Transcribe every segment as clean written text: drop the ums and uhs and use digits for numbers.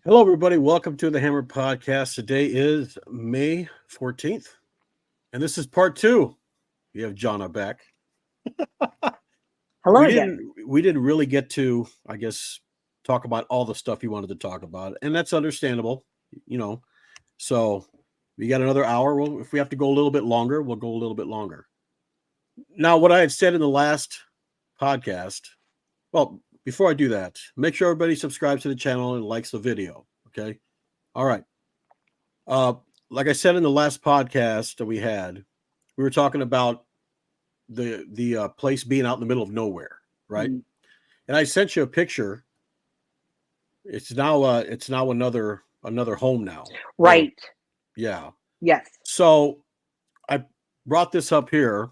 Hello, everybody. Welcome to the Hammer Podcast. Today is May 14th, and this is part two. We have Johnna back. Hello We again. didn't we didn't really get to, I guess, talk about all the stuff you wanted to talk about, and that's understandable, you know. So we got another hour. Well, if we have to go a little bit longer, we'll go a little bit longer. Now, what I had said in the last podcast, well, before I do that, make sure everybody subscribes to the channel and likes the video. Okay. All right. Uh, like I said in the last podcast that we had, we were talking about the place being out in the middle of nowhere, right? Mm. And I sent you a picture. It's now another home now. Or Right. yeah. Yes. So I brought this up here.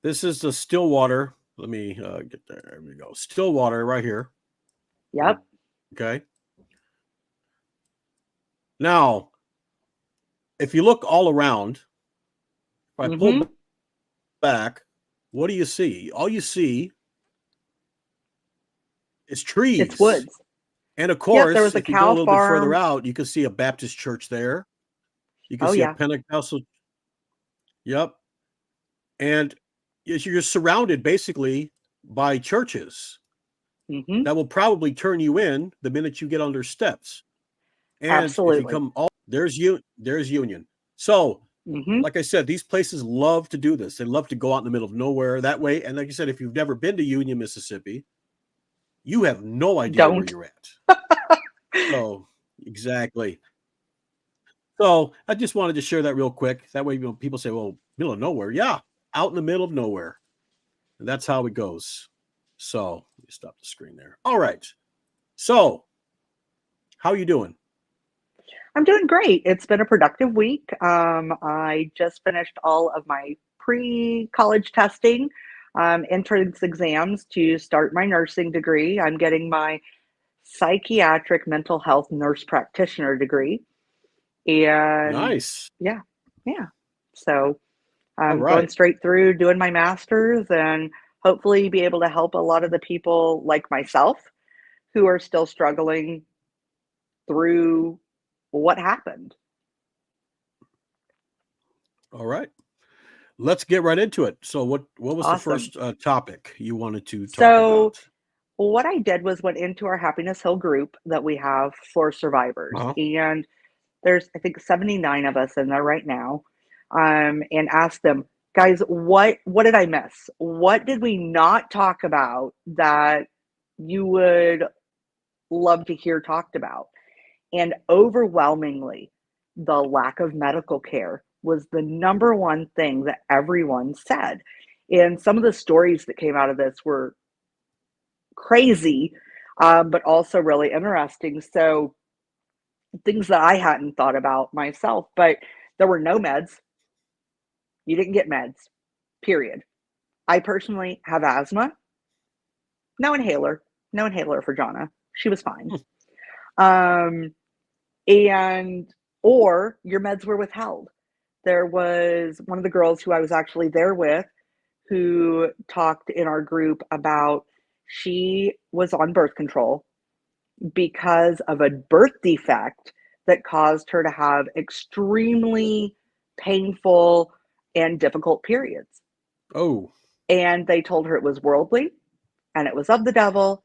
This is the Stillwater. Let me get there. There we go. Stillwater right here. Yep. Okay. Now, if you look all around, if I pull Mm-hmm. back, what do you see? All you see is It's trees. woods. And of Yep. There course, was a if you go a cow little bit further farm. out, you can see a Baptist church there. You can Oh see a yeah. Pentecostal. Yep. And you're surrounded basically by churches Mm-hmm. that will probably turn you in the minute you get on their steps. And if you Absolutely. come all there's Union. So, Mm-hmm. like I said, these places love to do this. They love to go out in the middle of nowhere that way. And like I said, if you've never been to Union, Mississippi, you have no idea where Don't. you're at. So, exactly. So I just wanted to share that real quick. That way, people say, "Well, middle of nowhere." Yeah, out in the middle of nowhere, and that's how it goes. So let me stop the screen there. All right. So how you doing? I'm doing great. It's been a productive week. I just finished all of my pre-college testing, entrance exams to start my nursing degree. I'm getting my psychiatric mental health nurse practitioner degree. And Nice. yeah, yeah. So All going right. straight through doing my master's and hopefully be able to help a lot of the people like myself who are still struggling through what happened. All right. Let's get right into it. So what was the Awesome. first topic you wanted to talk So, about? what I did was went into our Happiness Hill group that we have for survivors. Uh-huh. And there's, I think, 79 of us in there right now. And asked them, guys, what did I miss? What did we not talk about that you would love to hear talked about? And overwhelmingly, the lack of medical care was the number one thing that everyone said. And some of the stories that came out of this were crazy, but also really interesting. So, things that I hadn't thought about myself, but there were no meds. You didn't get meds, period. I personally have asthma, no inhaler, no inhaler for Johnna. She was fine. Um, and or your meds were withheld. There was one of the girls who I was actually there with who talked in our group about she was on birth control because of a birth defect that caused her to have extremely painful and difficult periods. Oh, And they told her it was worldly and it was of the devil.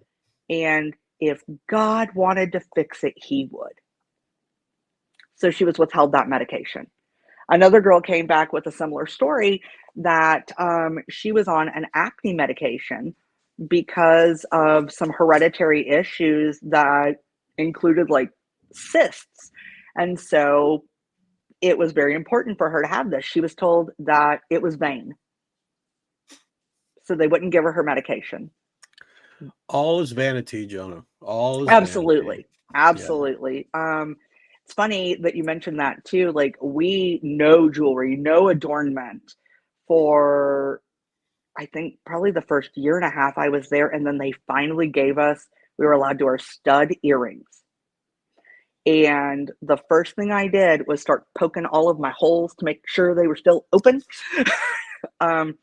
And if God wanted to fix it, he would. So she was withheld that medication. Another girl came back with a similar story that she was on an acne medication because of some hereditary issues that included like cysts. And so it was very important for her to have this. She was told that it was vain. So they wouldn't give her medication. all is vanity, Jonah. All is vanity. Absolutely. Yeah. Absolutely. It's funny that you mentioned that too. Like we know jewelry, no adornment for I think probably the first year and a half I was there, and then they finally gave us we were allowed to wear stud earrings. And the first thing I did was start poking all of my holes to make sure they were still open. um,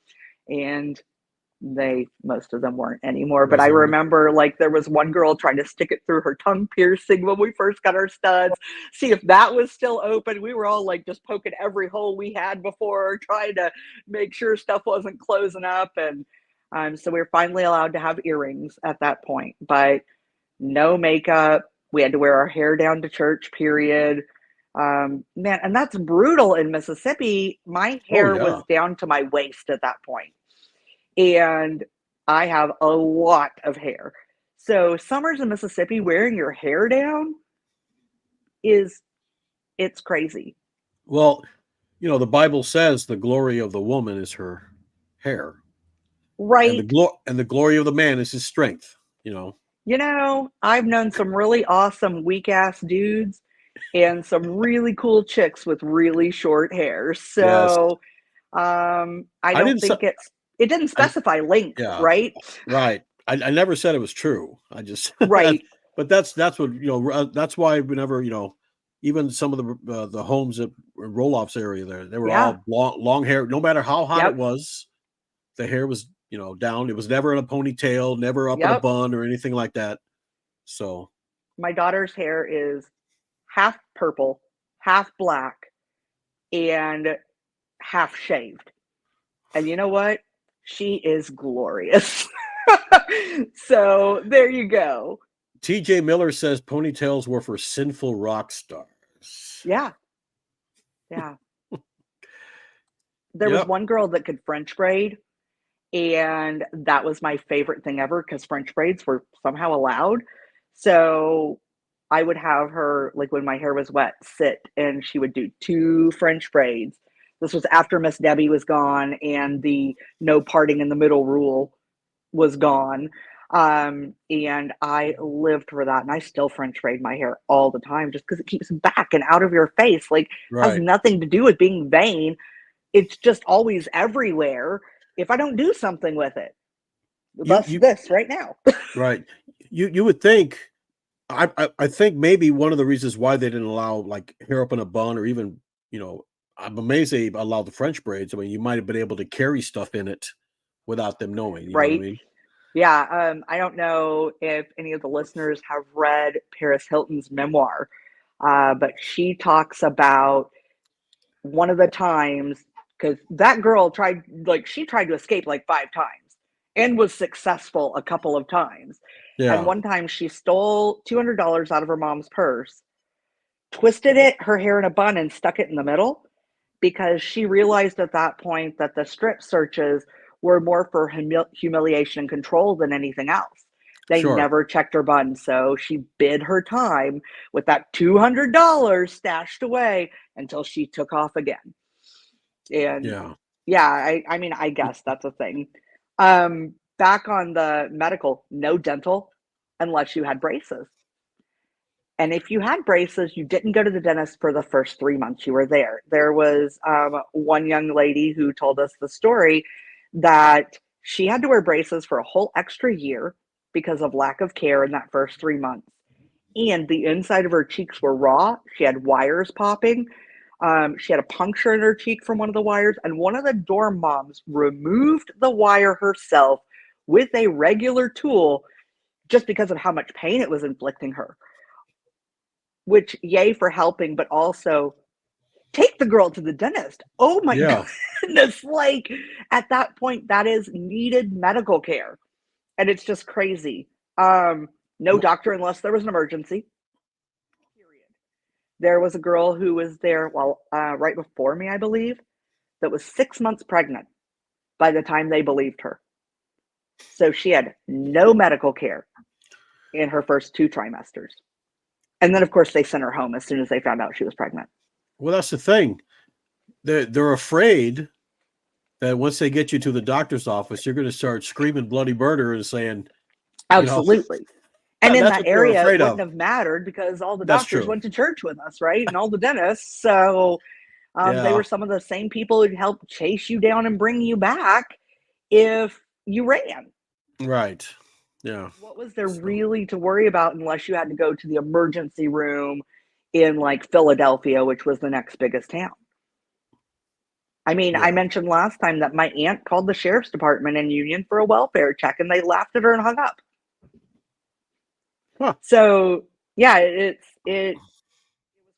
and Most of them weren't anymore. But Was I there? remember like there was one girl trying to stick it through her tongue piercing when we first got our studs, see if that was still open. We were all like just poking every hole we had before, trying to make sure stuff wasn't closing up. And so we were finally allowed to have earrings at that point, but no makeup. We had to wear our hair down to church, period. Man, and that's brutal in Mississippi. My Oh hair yeah. was down to my waist at that point, and I have a lot of hair. So summers in Mississippi, wearing your hair down is it's crazy, Well, the Bible says the glory of the woman is her hair, and right? the glory of the man is his strength. You know. I've known some really awesome weak ass dudes and some really cool chicks with really short hair. Yes. So I I don't didn't. think it didn't I, specify length, yeah. right? Right. I never said it was true. I just. Right. But that's what That's why whenever even some of the homes at Roloff's area there, they were Yeah. all long hair. No matter how hot it Yep. was, the hair was down. It was never in a ponytail, never up in a Yep. bun or anything like that. So My daughter's hair is half purple, half black, and half shaved. And you know what? She is glorious. So there you go. T.J. Miller says ponytails were for sinful rock stars. Yeah. Yeah. There was Yep. one girl that could French braid, and that was my favorite thing ever because French braids were somehow allowed. So I would have her, like when my hair was wet, sit and she would do two French braids. This was after Miss Debbie was gone and the no parting in the middle rule was gone. And I lived for that. And I still French braid my hair all the time just because it keeps back and out of your face. Like, has Right. nothing to do with being vain. It's just always everywhere if I don't do something with it. You Thus, you this right now. right. You would think. I think maybe one of the reasons why they didn't allow like hair up in a bun or even I'm amazed they allowed the French braids. I mean, you might have been able to carry stuff in it without them knowing. You know what I Right? mean? Yeah. I don't know if any of the listeners have read Paris Hilton's memoir, but she talks about one of the times because that girl she tried to escape like 5 times and was successful a couple of times. And Yeah. one time she stole $200 out of her mom's purse, twisted her hair in a bun, and stuck it in the middle because she realized at that point that the strip searches were more for humiliation and control than anything else. They Sure. never checked her bun, so she bid her time with that $200 stashed away until she took off again. And Yeah. yeah, I mean, I guess that's a thing. Back on the medical, no dental unless you had braces. And if you had braces, you didn't go to the dentist for the first 3 months you were there. There was one young lady who told us the story that she had to wear braces for a whole extra year because of lack of care in that first 3 months. And the inside of her cheeks were raw. She had wires popping. She had a puncture in her cheek from one of the wires. And one of the dorm moms removed the wire herself with a regular tool just because of how much pain it was inflicting her. Which, yay for helping, but also take the girl to the dentist. Oh my Yeah. goodness. Like at that point, that is needed medical care. And it's just crazy. No Well, doctor unless there was an emergency. Period. There was a girl who was there, right before me, I believe, that was 6 months pregnant by the time they believed her. So she had no medical care in her first 2 trimesters. And then, of course, they sent her home as soon as they found out she was pregnant. that's the thing. They're afraid that once they get you to the doctor's office, you're going to start screaming bloody murder and saying, Absolutely. And in that's that what they're area, it afraid wouldn't of. have mattered because all the That's doctors true. went to church with us, right? And all the dentists. So they Yeah. were some of the same people who'd help chase you down and bring you back if you ran. Right. Yeah. What was there So, really to worry about unless you had to go to the emergency room in like Philadelphia, which was the next biggest town? I mean, I Yeah. mentioned last time that my aunt called the sheriff's department in Union for a welfare check and they laughed at her and hung up. Huh. So yeah, it was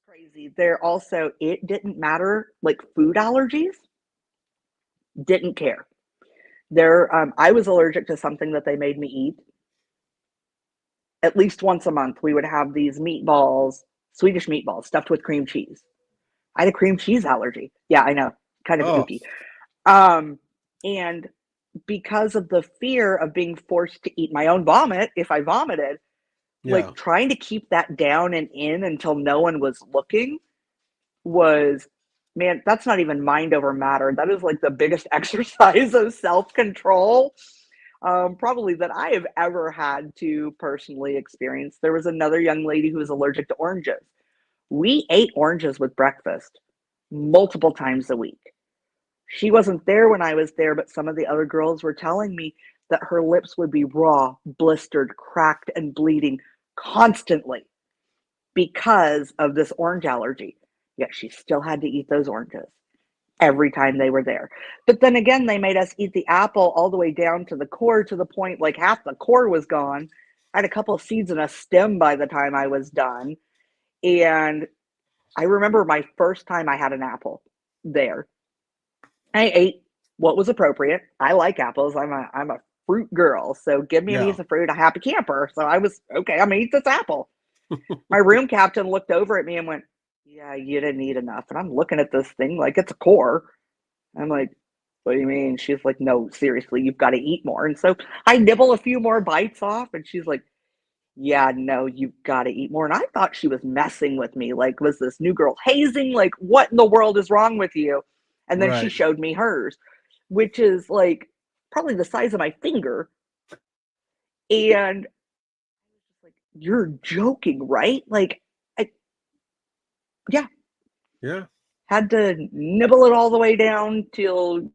crazy. There also, it didn't matter, like food allergies, didn't care. There, I was allergic to something that they made me eat. At least once a month, we would have these meatballs, Swedish meatballs stuffed with cream cheese. I had a cream cheese allergy. Yeah, I know, kind of Oh, ooky. Um, and because of the fear of being forced to eat my own vomit if I vomited, yeah. like trying to keep that down and in until no one was looking was, man, that's not even mind over matter. That is like the biggest exercise of self control, probably that I have ever had to personally experience. There was another young lady who was allergic to oranges. We ate oranges with breakfast multiple times a week. She wasn't there when I was there, but some of the other girls were telling me that her lips would be raw, blistered, cracked, and bleeding constantly because of this orange allergy. Yet she still had to eat those oranges every time they were there. But then again, they made us eat the apple all the way down to the core, to the point like half the core was gone. I had a couple of seeds and a stem by the time I was done. And I remember my first time I had an apple there. I ate what was appropriate. I like apples. I'm a fruit girl. So give me a Yeah. piece of fruit, a happy camper. So I was okay, I'm gonna eat this apple. My room captain looked over at me and went, "Yeah, you didn't eat enough." And I'm looking at this thing like it's a core. I'm like, "What do you mean?" She's like, "No, seriously, you've got to eat more." And so I nibble a few more bites off, and she's like, "Yeah, no, you've got to eat more." And I thought she was messing with me. Like, was this new girl hazing? Like, what in the world is wrong with you? And then she Right. showed me hers, which is like probably the size of my finger. And like, you're joking, right? Like, I, yeah, Yeah. had to nibble it all the way down till,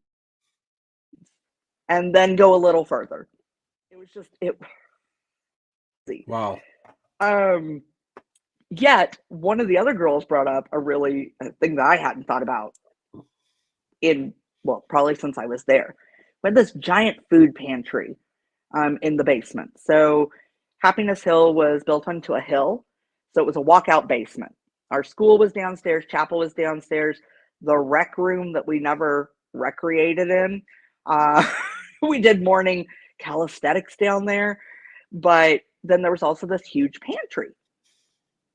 and then go a little further. It was just, it, Wow. um, yet one of the other girls brought up a thing that I hadn't thought about in, well, probably since I was there. We had this giant food pantry in the basement. So Happiness Hill was built onto a hill. So it was a walkout basement. Our school was downstairs, chapel was downstairs, the rec room that we never recreated in. Uh, we did morning calisthenics down there. But then there was also this huge pantry.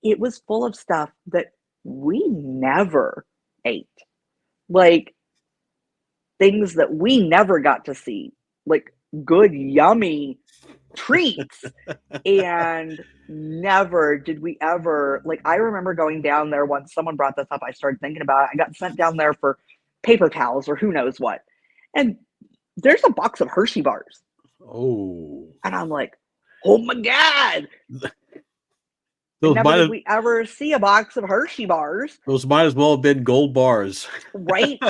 It was full of stuff that we never ate. Like things that we never got to see, like good, yummy treats. And never did we ever, like, I remember going down there once someone brought this up. I started thinking about it. I got sent down there for paper towels or who knows what. And there's a box of Hershey bars. Oh, And I'm like, oh my God. And those never might did have we ever see a box of Hershey bars, those might as well have been gold bars. right?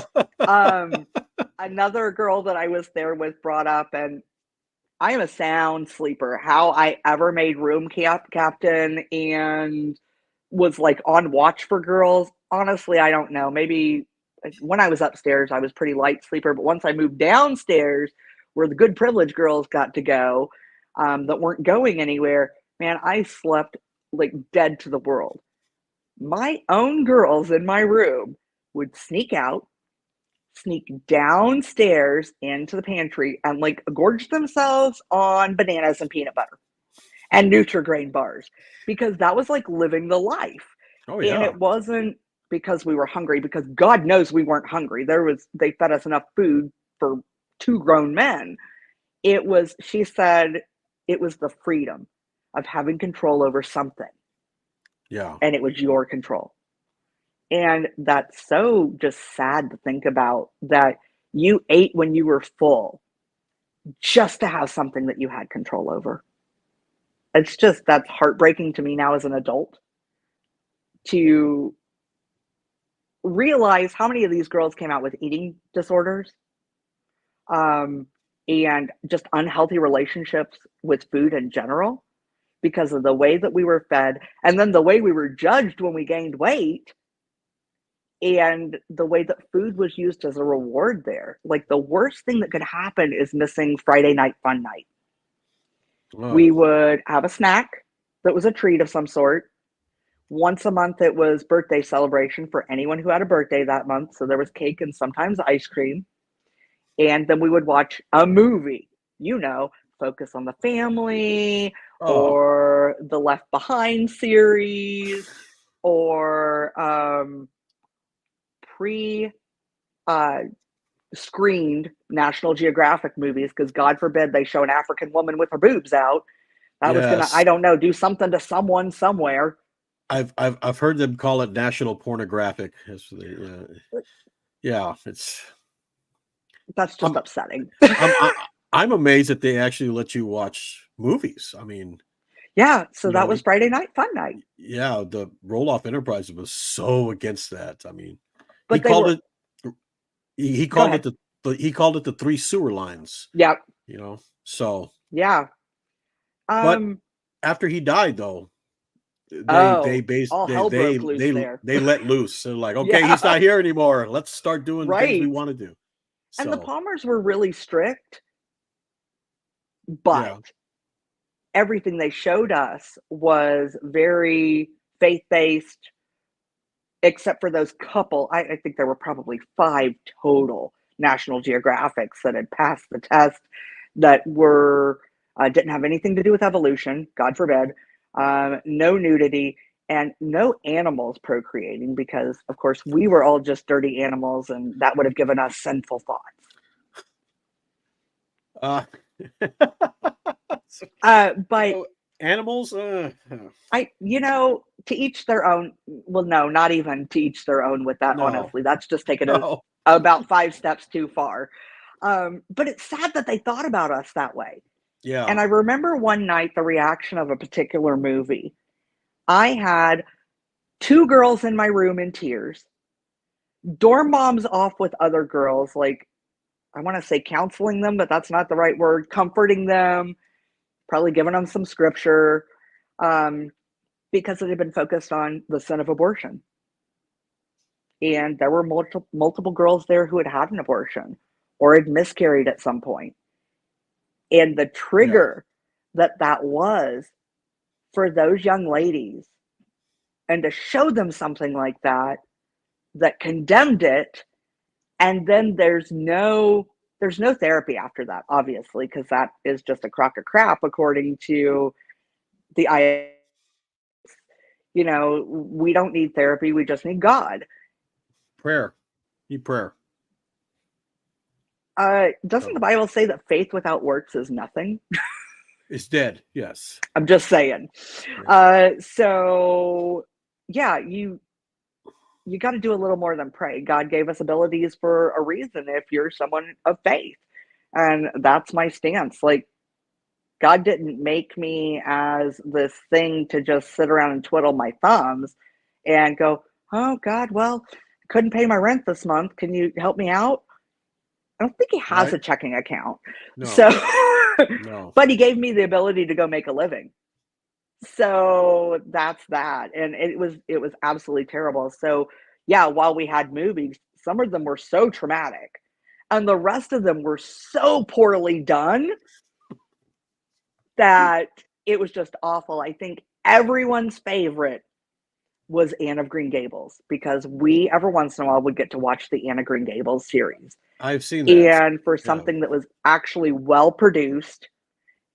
Um, Another girl that I was there with brought up, and I am a sound sleeper. How I ever made room captain and was like on watch for girls, honestly, I don't know. Maybe when I was upstairs, I was pretty light sleeper, but once I moved downstairs, where the good privileged girls got to go, that weren't going anywhere, man, I slept like dead to the world. My own girls in my room would sneak out, sneak downstairs into the pantry and like gorge themselves on bananas and peanut butter and Nutri-Grain bars because that was like living the life. Oh And yeah. it wasn't because we were hungry, because God knows we weren't hungry. They fed us enough food for two grown men. It was, she said, it was the freedom of having control over something, Yeah. and it was your control. And that's so just sad to think about, that you ate when you were full just to have something that you had control over. It's just, that's heartbreaking to me now as an adult to realize how many of these girls came out with eating disorders, um, and just unhealthy relationships with food in general because of the way that we were fed and then the way we were judged when we gained weight. and the way that food was used as a reward there. Like, the worst thing that could happen is missing Friday night fun night. We Oh, would have a snack that was a treat of some sort. Once a month, it was birthday celebration for anyone who had a birthday that month. So there was cake and sometimes ice cream. And then we would watch a movie, Focus on the Family oh, or the Left Behind series or pre uh, screened National Geographic movies, because God forbid they show an African woman with her boobs out. That was gonna, I yes. don't know, do something to someone somewhere. I've heard them call it national pornographic. Yeah, it's That's just I'm upsetting. I'm I'm amazed that they actually let you watch movies. I mean, Yeah, so you that know, was Friday night fun night. yeah, the Roloff Enterprises was so against that. I mean, he But they called were, it he go called it ahead. he called it the three sewer lines. Yeah, So, yeah. but Um, after he died, though, they oh, based all hell broke loose there. they let loose. They're like, okay, he's Yeah, not here anymore. Let's start doing things we right. want to do. And the So, Palmers were really strict, but yeah, everything they showed us was very faith-based, except for those couple. I think there were probably 5 total National Geographics that had passed the test that were didn't have anything to do with evolution, God forbid, no nudity, and no animals procreating, because, of course, we were all just dirty animals, and that would have given us sinful thoughts. uh, But animals. to each their own. Well, no, not even to each their own with that, No, honestly. That's just taking it no, about 5 steps too far. But it's sad that they thought about us that way. yeah, And I remember one night the reaction of a particular movie. I had 2 girls in my room in tears, dorm moms off with other girls, like, I want to say counseling them, but that's not the right word, comforting them, probably giving them some scripture, um, because it had been focused on the sin of abortion. And there were multiple girls there who had had an abortion or had miscarried at some point. And the yeah, trigger that was for those young ladies, and to show them something like that condemned it, and then there's no therapy after that, obviously, because that is just a crock of crap according to the we don't need therapy, we just need God. prayer, need prayer. Doesn't the So Bible say that faith without works is nothing? it's dead. Yes. I'm just saying. Yeah. So yeah, you got to do a little more than pray. God gave us abilities for a reason if you're someone of faith. And that's my stance. Like, God didn't make me as this thing to just sit around and twiddle my thumbs and go, "Oh God, well, I couldn't pay my rent this month. Can you help me out?" I don't think he has Right. a checking account. So, No. No. but he gave me the ability to go make a living. So that's that. And it was absolutely terrible. So yeah, while we had movies, some of them were so traumatic and the rest of them were so poorly done that it was just awful. I think everyone's favorite was Anne of Green Gables, because we every once in a while would get to watch the Anne of Green Gables series. I've seen that. And for Yeah. something that was actually well produced,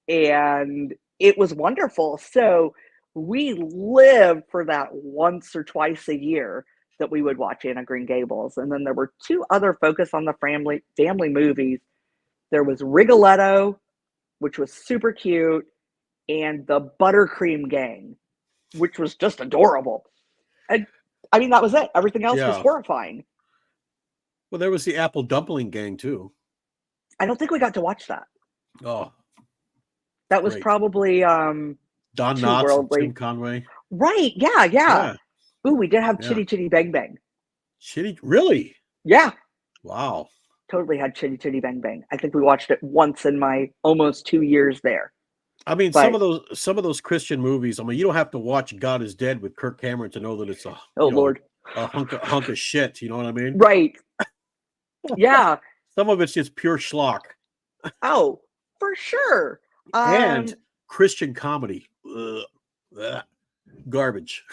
and it was wonderful. So we lived for that once or twice a year that we would watch Anna Green Gables. And then there were 2 other focus on the family movies. There was Rigoletto, which was super cute, and the Buttercream Gang, which was just adorable. And I mean, that was it. Everything else was Yeah. horrifying. Well, there was the Apple Dumpling Gang too. I don't think we got to watch that. Oh, That was great. probably Don too Knotts and Tim worldly. Conway. Right. Yeah. Yeah. Yeah. Ooh, we did have Yeah. Chitty Chitty Bang Bang. Shitty. Really? Yeah. Wow. Totally had Chitty Chitty Bang Bang. I think we watched it once in my almost 2 years there. I mean, But some of those Christian movies. I mean, you don't have to watch God is Dead with Kirk Cameron to know that it's a oh Lord. a hunk of shit. You know what I mean? Right. Yeah. Some of it's just pure schlock. Oh, for sure. And Um, Christian comedy. Ugh. Ugh. Garbage.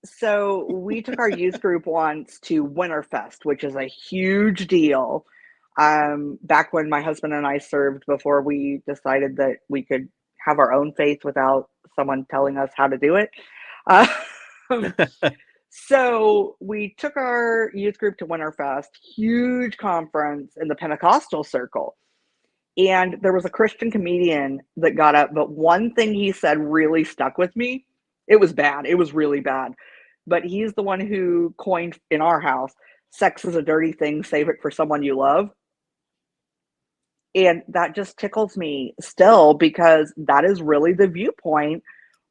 so we took our youth group once to Winterfest, which is a huge deal. Back when my husband and I served, before we decided that we could have our own faith without someone telling us how to do it. Um, so we took our youth group to Winterfest, huge conference in the Pentecostal circle. And there was a Christian comedian that got up, but one thing he said really stuck with me. It was bad. It was really bad. But he's the one who coined in our house, sex is a dirty thing, save it for someone you love. And that just tickles me still because that is really the viewpoint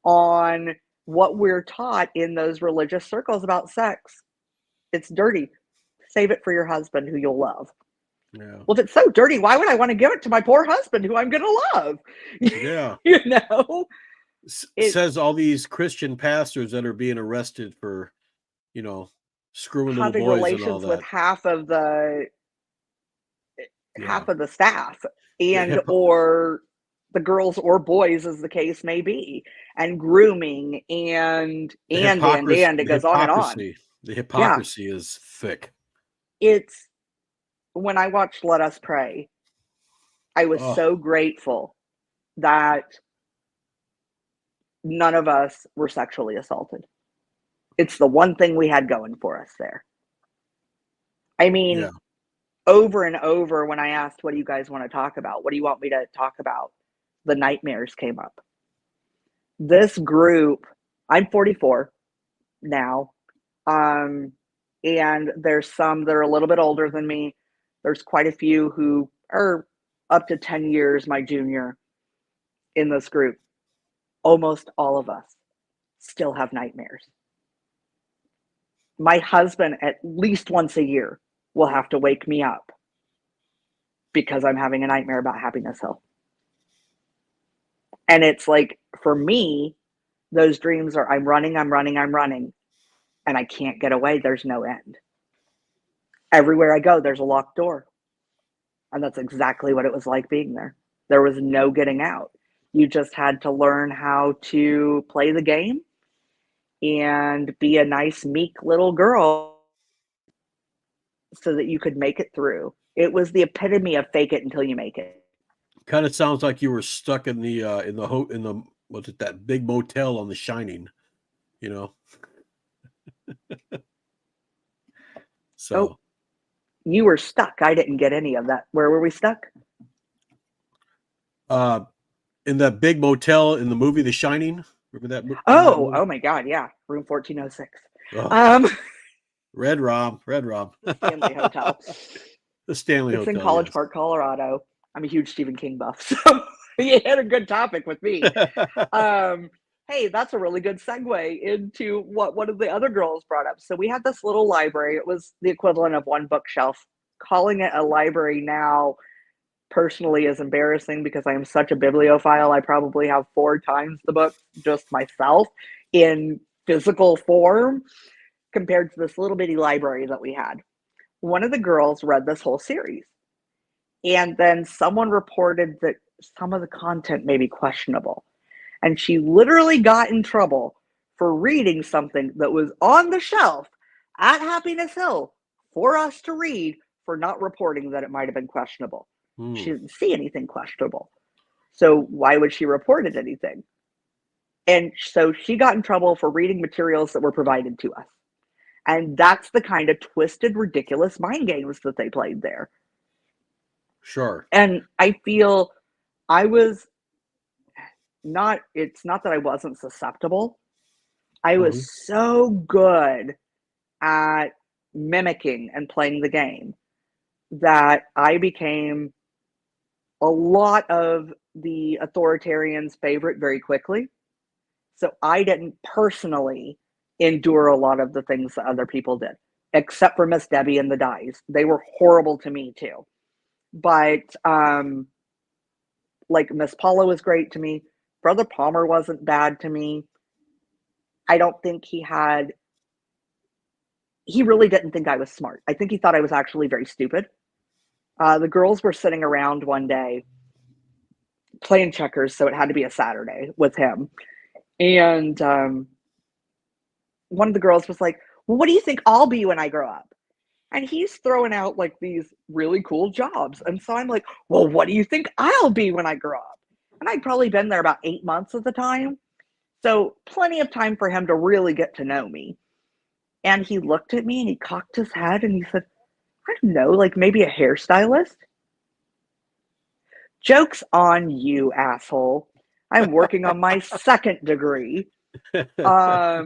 on what we're taught in those religious circles about sex. It's dirty. Save it for your husband who you'll love. Yeah. Well, if it's so dirty, why would I want to give it to my poor husband who I'm going to love? Yeah. You know, it Says all these Christian pastors that are being arrested for, screwing little having boys and all relations with that. Yeah. half of the staff The and or the girls or boys as the case may be, and grooming and it the goes on and on. hypocrisy. The Yeah, hypocrisy is thick. it's when I watched Let Us Pray, I was Oh, so grateful that none of us were sexually assaulted. It's the one thing we had going for us there. I mean, yeah. over and over when I asked, what do you guys want to talk about? What do you want me to talk about? The nightmares came up. This group, I'm 44 now, um, and there's some that are a little bit older than me. There's quite a few who are up to 10 years my junior in this group. Almost all of us still have nightmares. My husband, at least once a year, will have to wake me up because I'm having a nightmare about Happiness Hill. And it's like, for me, those dreams are I'm running, and I can't get away. There's no end. Everywhere I go, there's a locked door. And that's exactly what it was like being there. There was no getting out. You just had to learn how to play the game and be a nice, meek little girl so that you could make it through. It was the epitome of fake it until you make it. Kind of sounds like you were stuck in the what's it, that big motel on The Shining, you know. Oh, So you were stuck. I didn't get any of that. Where were we stuck? uh in that big motel in the movie The Shining. Remember that Oh, movie? oh my God. Yeah. Room 1406. Oh, Um, Red Rob, Red Rob. Stanley Hotel. The Stanley It's in Hotel, College yes. Park, Colorado. I'm a huge Stephen King buff, so you had a good topic with me. Um, hey, that's a really good segue into what one of the other girls brought up. So we had this little library. It was the equivalent of one bookshelf. Calling it a library now personally is embarrassing because I am such a bibliophile. I probably have 4 times the book just myself in physical form compared to this little bitty library that we had. One of the girls read this whole series. And then someone reported that some of the content may be questionable. And she literally got in trouble for reading something that was on the shelf at Happiness Hill for us to read for not reporting that it might have been questionable. She Hmm. didn't see anything questionable. So why would she report it anything? And so she got in trouble for reading materials that were provided to us. And that's the kind of twisted, ridiculous mind games that they played there. Sure. And I feel I was not, it's not that I wasn't susceptible. I was Hmm. so good at mimicking and playing the game that I became a lot of the authoritarians' favorite very quickly. So I didn't personally endure a lot of the things that other people did, except for Miss Debbie and the Dies. They were horrible to me too. But like Miss Paula was great to me. Brother Palmer wasn't bad to me. I don't think he really didn't think I was smart. I think he thought I was actually very stupid. The girls were sitting around one day playing checkers, so it had to be a Saturday with him. And one of the girls was like, well, what do you think I'll be when I grow up? And he's throwing out like these really cool jobs. And so I'm like, well, what do you think I'll be when I grow up? And I'd probably been there about 8 months at the time. So plenty of time for him to really get to know me. And he looked at me and he cocked his head and he said, I don't know, like maybe a hairstylist. Joke's on you, asshole. I'm working on my second degree. I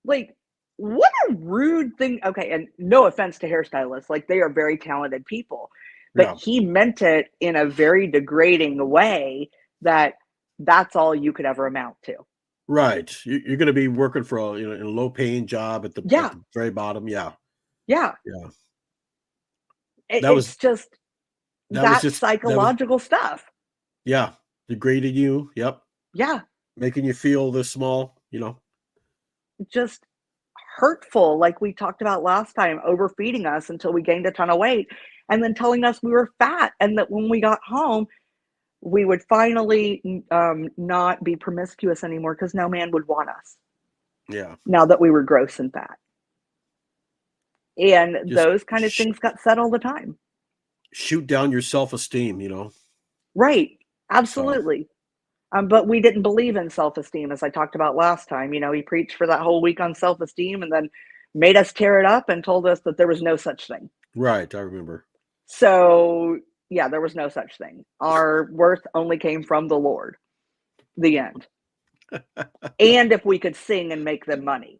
like, what a rude thing. Okay, and no offense to hairstylists, like they are very talented people, but Yeah. he meant it in a very degrading way that that's all you could ever amount to. Right. You're going to be working for a, in a low paying job at Yeah, the very bottom. Yeah. yeah. Yeah. It, That was it's just that was that just that was psychological stuff. yeah, degrading you. Yep. Yeah, Making you feel this small. just hurtful, like we talked about last time, overfeeding us until we gained a ton of weight, and then telling us we were fat, and that when we got home, we would finally not be promiscuous anymore because no man would want us Yeah. now that we were gross and fat. And Just those kind of things got said all the time. shoot down your self-esteem. Right. So, Absolutely. But we didn't believe in self-esteem, as I talked about last time. He preached for that whole week on self-esteem and then made us tear it up and told us that there was no such thing. right, I remember. So, yeah, there was no such thing. Our worth only came from the Lord. The end. And if we could sing and make them money.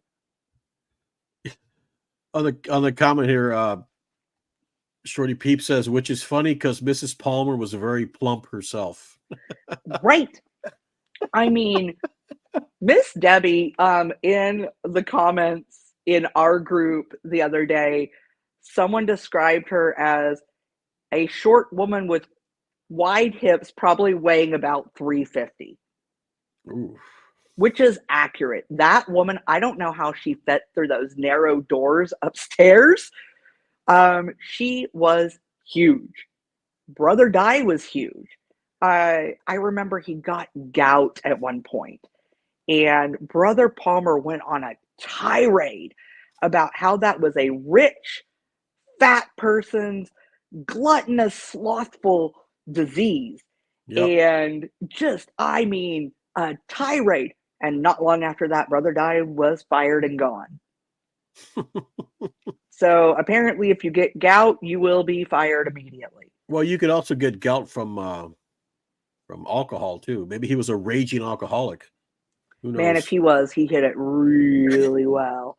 On the comment here, Shorty Peep says, which is funny because Mrs. Palmer was very plump herself. Right. I mean, Miss Debbie, in the comments in our group the other day, someone described her as a short woman with wide hips, probably weighing about 350, Ooh. which is accurate. That woman, I don't know how she fit through those narrow doors upstairs. She was huge. Brother Di was huge. I remember he got gout at one point, and Brother Palmer went on a tirade about how that was a rich, fat person's gluttonous, slothful disease. Yep. And just, I mean, a tirade. And not long after that, Brother Di was fired and gone. So apparently, if you get gout, you will be fired immediately. Well, you could also get gout from alcohol too. Maybe he was a raging alcoholic. Who Man, if knows? he was, he hit it really well.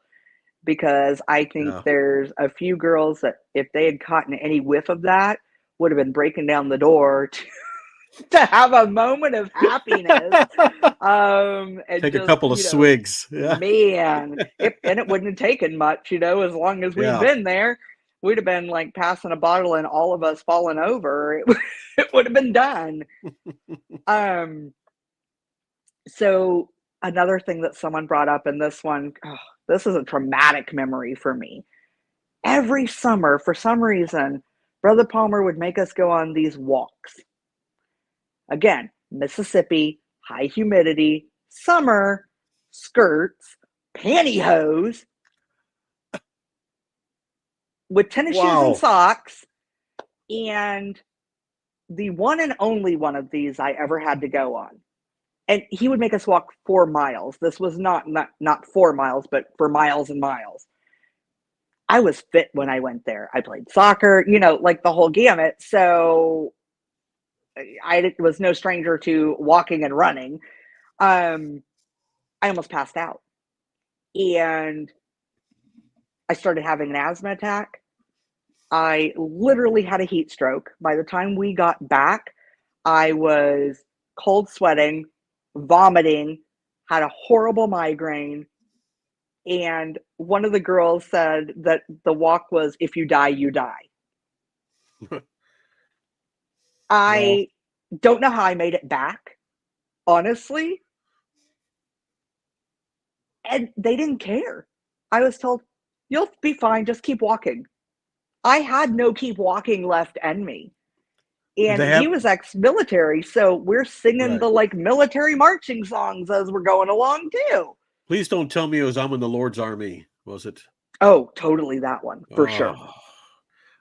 Because I think Yeah. there's a few girls that if they had caught any whiff of that, would have been breaking down the door to have a moment of happiness. And Take a just, couple of swigs. Yeah. man, and it wouldn't have taken much, as long as we'd Yeah. been there, we'd have been like passing a bottle and all of us falling over. It would have been done. So another thing that someone brought up in this one, this is a traumatic memory for me. Every summer, for some reason, Brother Palmer would make us go on these walks. Again, Mississippi, high humidity, summer, skirts, pantyhose, with tennis shoes and Wow. socks. And the one and only one of these I ever had to go on. And he would make us walk 4 miles. This was not 4 miles, but for miles and miles. I was fit when I went there. I played soccer, like the whole gamut. So I was no stranger to walking and running. I almost passed out. And I started having an asthma attack. I literally had a heat stroke. By the time we got back, I was cold sweating, vomiting, had a horrible migraine. And one of the girls said that the walk was, if you die, you die. Well, I don't know how I made it back, honestly. And they didn't care. I was told, you'll be fine, just keep walking. I had no keep walking left in me. Did And they he have was ex-military, so we're singing right? the like military marching songs as we're going along too. Please don't tell me it was "I'm in the Lord's Army." Was it? Oh, totally that one for sure. Oh,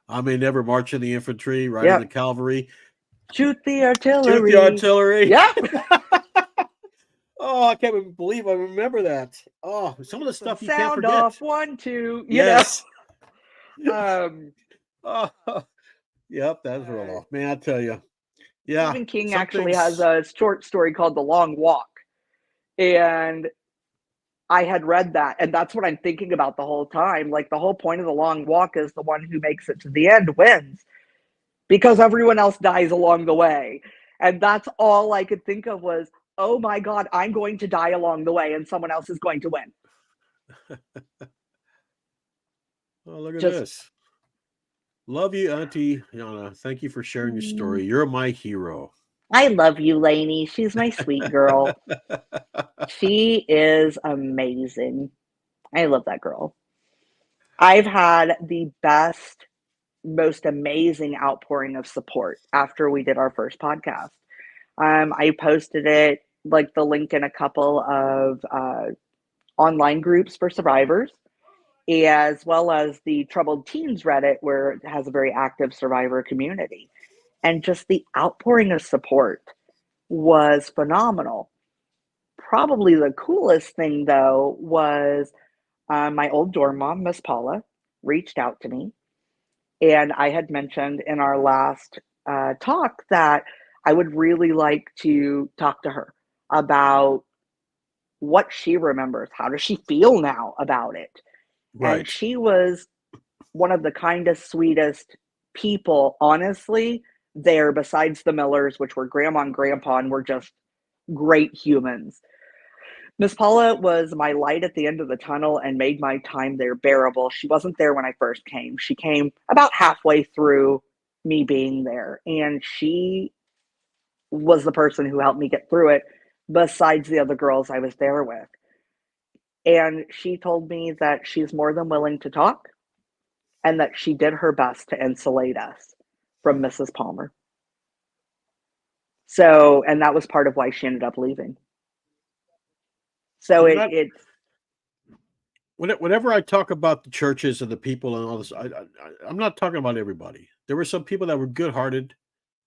I may never march in the infantry, ride in the Yep. cavalry, Shoot the shoot the artillery. artillery. Yep. Oh, I can't believe I remember that. Oh, some of the Release and stuff you can't sound forget. off 1, 2, Yes. Um, Oh, yep, that's real uh, off. Man, I tell you. Yeah, Stephen King some actually has things a short story called The Long Walk. And I had read that, and that's what I'm thinking about the whole time. Like, the whole point of The Long Walk is the one who makes it to the end wins because everyone else dies along the way. And that's all I could think of was, oh my God, I'm going to die along the way and someone else is going to win. Oh, look at Just, this. Love you, Auntie Johnna. Thank you for sharing your story. You're my hero. I love you, Lainey. She's my sweet girl. She is amazing. I love that girl. I've had the best, most amazing outpouring of support after we did our first podcast. I posted it, like the link in a couple of online groups for survivors, as well as the Troubled Teens Reddit, where it has a very active survivor community. And just the outpouring of support was phenomenal. Probably the coolest thing, though, was my old dorm mom, Miss Paula, reached out to me. And I had mentioned in our last talk that I would really like to talk to her about what she remembers. How does she feel now about it? And Right. she was one of the kindest, sweetest people, honestly, there, besides the Millers, which were grandma and grandpa and were just great humans. Miss Paula was my light at the end of the tunnel and made my time there bearable. She wasn't there when I first came. She came about halfway through me being there, and she was the person who helped me get through it, besides the other girls I was there with. And she told me that she's more than willing to talk and that she did her best to insulate us from Mrs. Palmer. So, and that was part of why she ended up leaving. So And that it's whenever I talk about the churches and the people and all this, I'm not talking about everybody. There were some people that were good-hearted.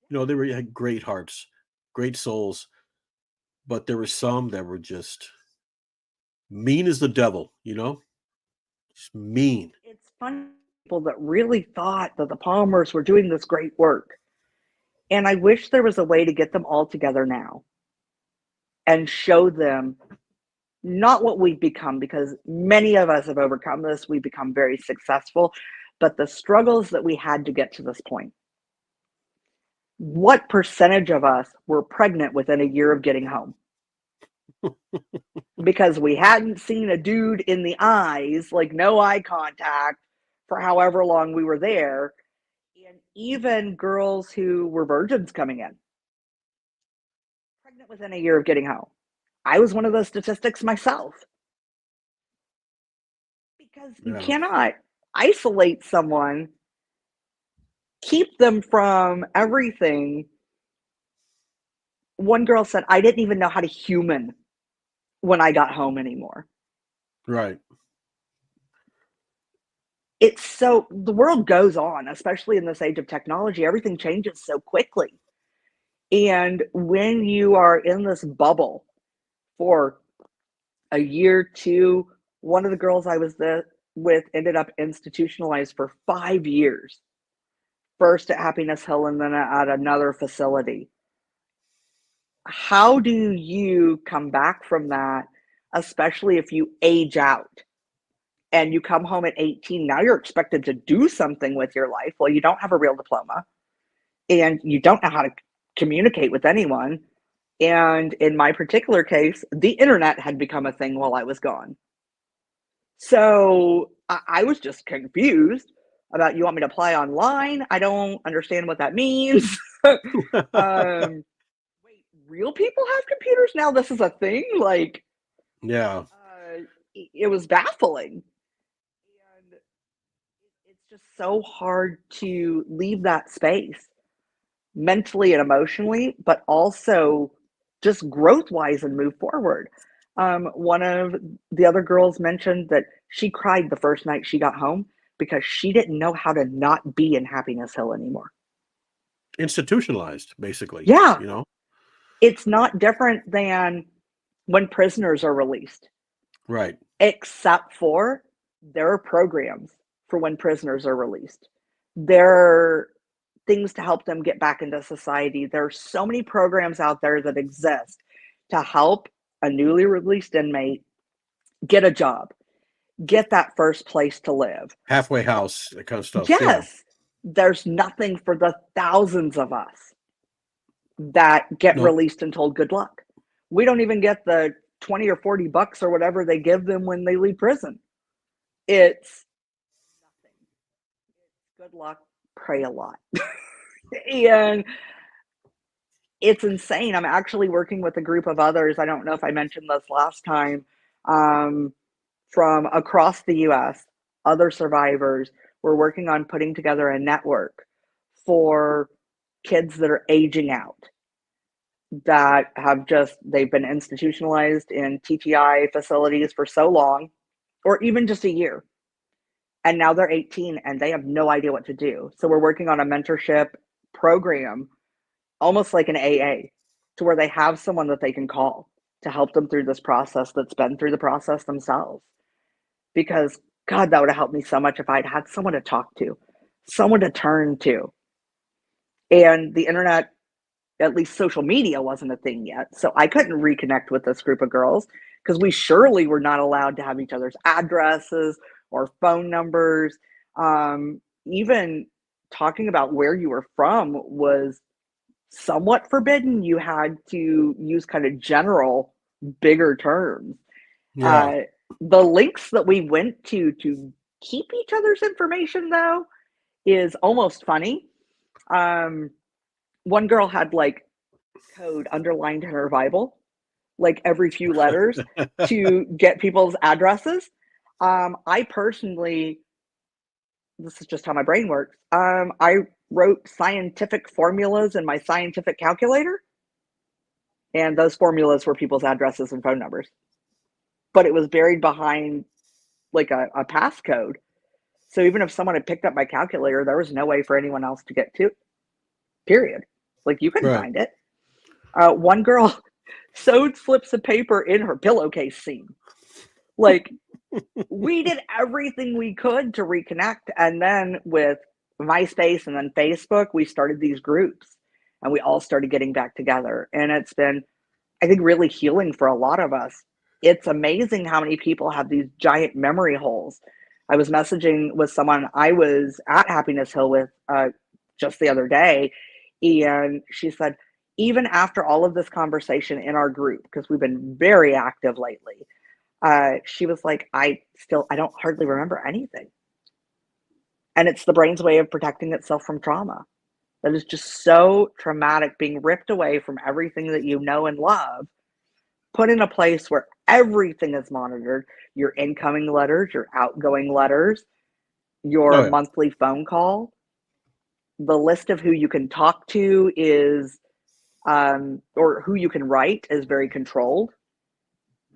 They had great hearts, great souls, but there were some that were just mean as the devil. Just mean. it's fun people that really thought that the Palmers were doing this great work. And I wish there was a way to get them all together now and show them not what we've become, because many of us have overcome this. We've become very successful, but the struggles that we had to get to this point. What percentage of us were pregnant within a year of getting home? Because we hadn't seen a dude in the eyes, like no eye contact, for however long we were there. And even girls who were virgins coming in, pregnant within a year of getting home. I was one of those statistics myself. Because you Yeah. cannot isolate someone, keep them from everything. One girl said, I didn't even know how to human when I got home anymore. Right. It's so, the world goes on, especially in this age of technology. Everything changes so quickly. And when you are in this bubble for a year, two, one of the girls I was with ended up institutionalized for 5 years, first at Happiness Hill and then at another facility. How do you come back from that, especially if you age out and you come home at 18? Now you're expected to do something with your life. Well, you don't have a real diploma and you don't know how to communicate with anyone. And in my particular case, the internet had become a thing while I was gone. So I was just confused about, you want me to apply online? I don't understand what that means. Wait, real people have computers now? This is a thing? Like, Yeah. it was baffling. just so hard to leave that space mentally and emotionally, but also just growth wise and move forward. One of the other girls mentioned that she cried the first night she got home because she didn't know how to not be in Happiness Hill anymore. Institutionalized, basically, Yeah, you know? it's not different than when prisoners are released, Right. except for there are programs for when prisoners are released. There are things to help them get back into society. There are so many programs out there that exist to help a newly released inmate get a job, get that first place to live. Halfway house, that kind of stuff. Yeah. Yes, there's nothing for the thousands of us that get Nope. released and told good luck. We don't even get the 20 or 40 bucks or whatever they give them when they leave prison. It's nothing. It's good luck, pray a lot. And it's insane. I'm actually working with a group of others. I don't know if I mentioned this last time, um, from across the US, other survivors. We're working on putting together a network for kids that are aging out, that have just, they've been institutionalized in TTI facilities for so long, or even just a year. And now they're 18 and they have no idea what to do. So we're working on a mentorship program, almost like an AA, to where they have someone that they can call to help them through this process that's been through the process themselves. Because God, that would have helped me so much if I'd had someone to talk to, someone to turn to. And the internet, at least social media, wasn't a thing yet. So I couldn't reconnect with this group of girls because we surely were not allowed to have each other's addresses or phone numbers. Even talking about where you were from was somewhat forbidden. You had to use kind of general, bigger terms. Yeah. Uh, the links that we went to keep each other's information, though, is almost funny. Um, One girl had like code underlined in her Bible, like every few letters, to get people's addresses. I personally, this is just how my brain works. I wrote scientific formulas in my scientific calculator, and those formulas were people's addresses and phone numbers. But it was buried behind like a passcode. So even if someone had picked up my calculator, there was no way for anyone else to get to. Period. Like you couldn't Right. find it. One girl sewed slips of paper in her pillowcase seam. Like we did everything we could to reconnect. And then with MySpace and then Facebook, we started these groups and we all started getting back together. And it's been, I think, really healing for a lot of us. It's amazing how many people have these giant memory holes. I was messaging with someone I was at Happiness Hill with just the other day, and she said, even after all of this conversation in our group, because we've been very active lately, she was like, I don't hardly remember anything. And it's the brain's way of protecting itself from trauma. That is just so traumatic, being ripped away from everything that you know and love, put in a place where everything is monitored, your incoming letters, your outgoing letters, Oh your yeah. monthly phone call. The list of who you can talk to is, or who you can write is very controlled.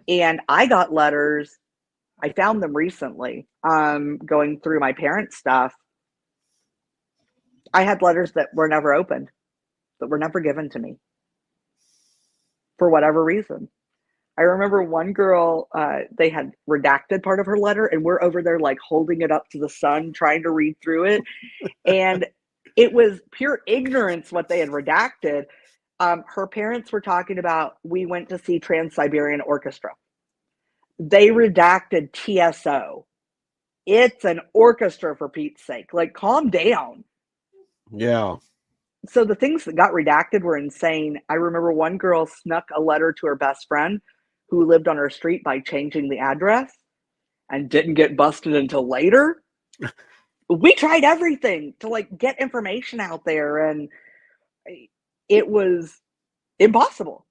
And I got letters, I found them recently, going through my parents' stuff. I had letters that were never opened, that were never given to me for whatever reason. I remember one girl, they had redacted part of her letter, and we're over there like holding it up to the sun, trying to read through it. And it was pure ignorance what they had redacted. Her parents were talking about, we went to see Trans Siberian Orchestra. They redacted TSO. It's an orchestra, for Pete's sake. Like, calm down. Yeah. So the things that got redacted were insane. I remember one girl snuck a letter to her best friend who lived on her street by changing the address and didn't get busted until later. We tried everything to like get information out there, and it was impossible.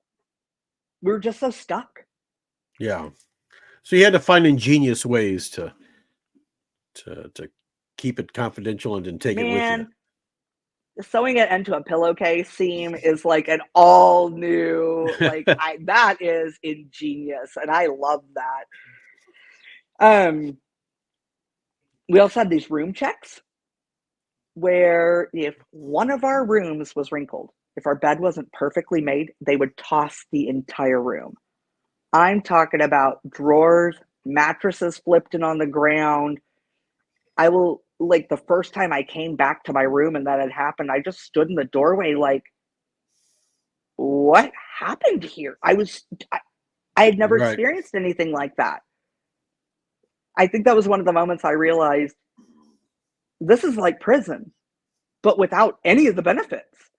We were just so stuck. Yeah. So you had to find ingenious ways to keep it confidential and then take it with you. Man, sewing it into a pillowcase seam is like an all new, like that is ingenious, and I love that. We also had these room checks where if one of our rooms was wrinkled, if our bed wasn't perfectly made, they would toss the entire room. I'm talking about drawers, mattresses flipped in on the ground. I will, like, the first time I came back to my room and that had happened, I just stood in the doorway like, what happened here? I had never Right. experienced anything like that. I think that was one of the moments I realized this is like prison, but without any of the benefits.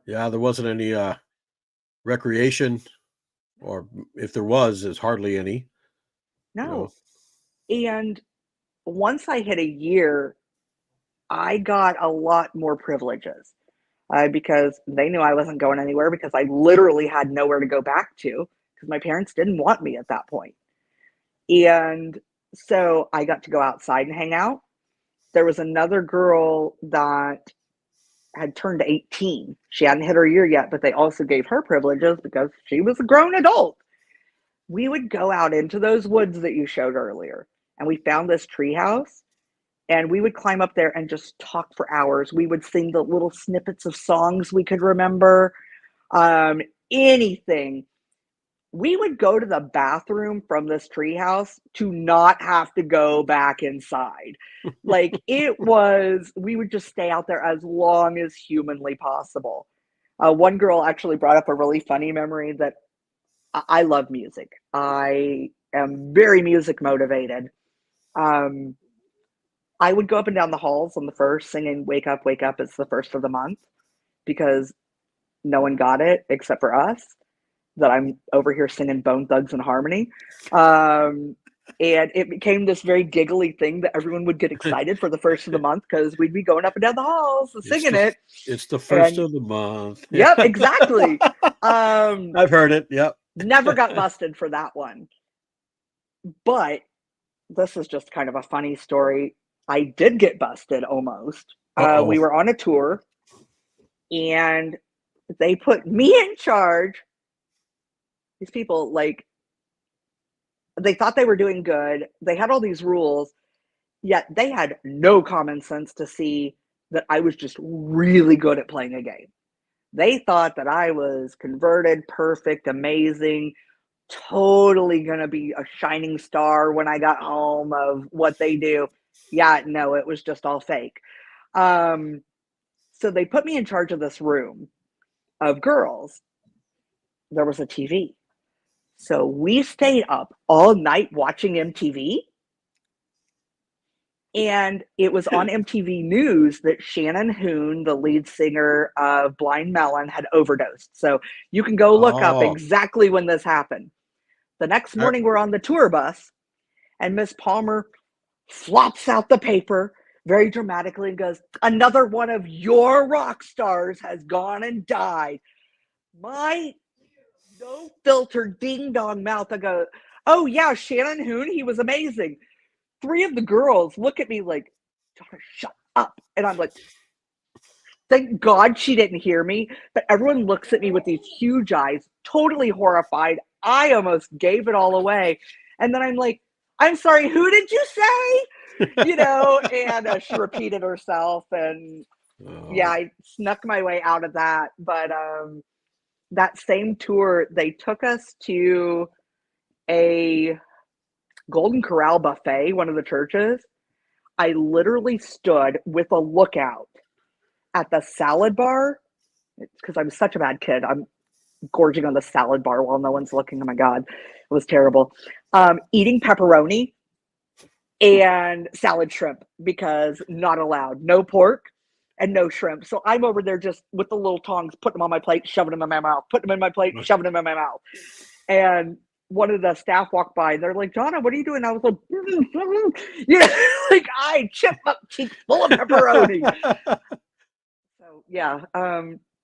Yeah, there wasn't any recreation, or if there was, there's hardly any. You know. No. And once I hit a year, I got a lot more privileges because they knew I wasn't going anywhere because I literally had nowhere to go back to because my parents didn't want me at that point. And so I got to go outside and hang out. There was another girl that had turned 18. She hadn't hit her year yet, but they also gave her privileges because she was a grown adult. We would go out into those woods that you showed earlier, and we found this tree house, and we would climb up there and just talk for hours. We would sing the little snippets of songs we could remember, anything. We would go to the bathroom from this treehouse to not have to go back inside. Like we would just stay out there as long as humanly possible. One girl actually brought up a really funny memory that I love music. I am very music motivated. I would go up and down the halls on the first singing wake up, it's the first of the month because no one got it except for us. That I'm over here singing Bone Thugs and Harmony. And it became this very giggly thing that everyone would get excited for the first of the month because we'd be going up and down the halls and singing it. It's the first of the month. Yep, exactly. I've heard it. Yep. Never got busted for that one. But this is just kind of a funny story. I did get busted almost. We were on a tour and they put me in charge. These people, like, they thought they were doing good. They had all these rules, yet they had no common sense to see that I was just really good at playing a game. They thought that I was converted, perfect, amazing, totally going to be a shining star when I got home of what they do. Yeah, no, it was just all fake. So they put me in charge of this room of girls. There was a TV. So we stayed up all night watching MTV. And it was on MTV News that Shannon Hoon, the lead singer of Blind Melon, had overdosed. So you can go look up exactly when this happened. The next morning, we're on the tour bus, and Miss Palmer flops out the paper very dramatically and goes, "Another one of your rock stars has gone and died." My no filter ding dong mouth, I go, "Oh yeah, Shannon Hoon, he was amazing." 3 of the girls look at me like, "Johnna, shut up." And I'm like, thank God she didn't hear me. But everyone looks at me with these huge eyes, totally horrified. I almost gave it all away. And then I'm like, "I'm sorry, who did you say?" And she repeated herself. And yeah, I snuck my way out of that. But that same tour, they took us to a Golden Corral buffet, one of the churches. I literally stood with a lookout at the salad bar because I'm such a bad kid. I'm gorging on the salad bar while no one's looking. Oh my God, it was terrible. Eating pepperoni and salad shrimp because not allowed. No pork and no shrimp. So I'm over there just with the little tongs, putting them on my plate, shoving them in my mouth, putting them in my plate, shoving them in my mouth. And one of the staff walked by and they're like, "Johnna, what are you doing?" I was like, like I chipmunk cheeks full of pepperoni. So yeah,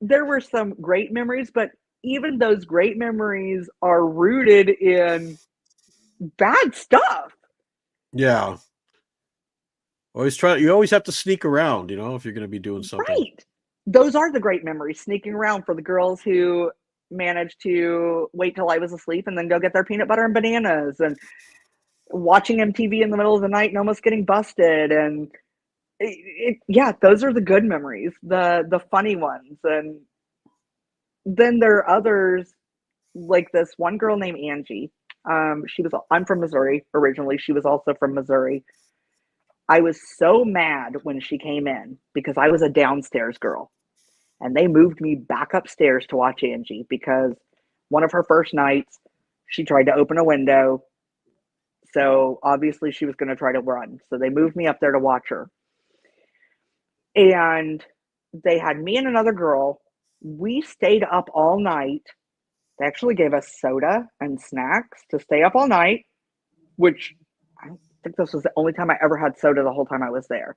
there were some great memories, but even those great memories are rooted in bad stuff. Yeah. You always have to sneak around, if you're going to be doing something. Right. Those are the great memories, sneaking around for the girls who managed to wait till I was asleep and then go get their peanut butter and bananas, and watching MTV in the middle of the night and almost getting busted. And yeah, those are the good memories, the funny ones. And then there are others, like this one girl named Angie. I'm from Missouri originally. She was also from Missouri. I was so mad when she came in because I was a downstairs girl, and they moved me back upstairs to watch Angie because one of her first nights, she tried to open a window. So obviously she was going to try to run. So they moved me up there to watch her. And they had me and another girl. We stayed up all night. They actually gave us soda and snacks to stay up all night, which I think this was the only time I ever had soda the whole time I was there.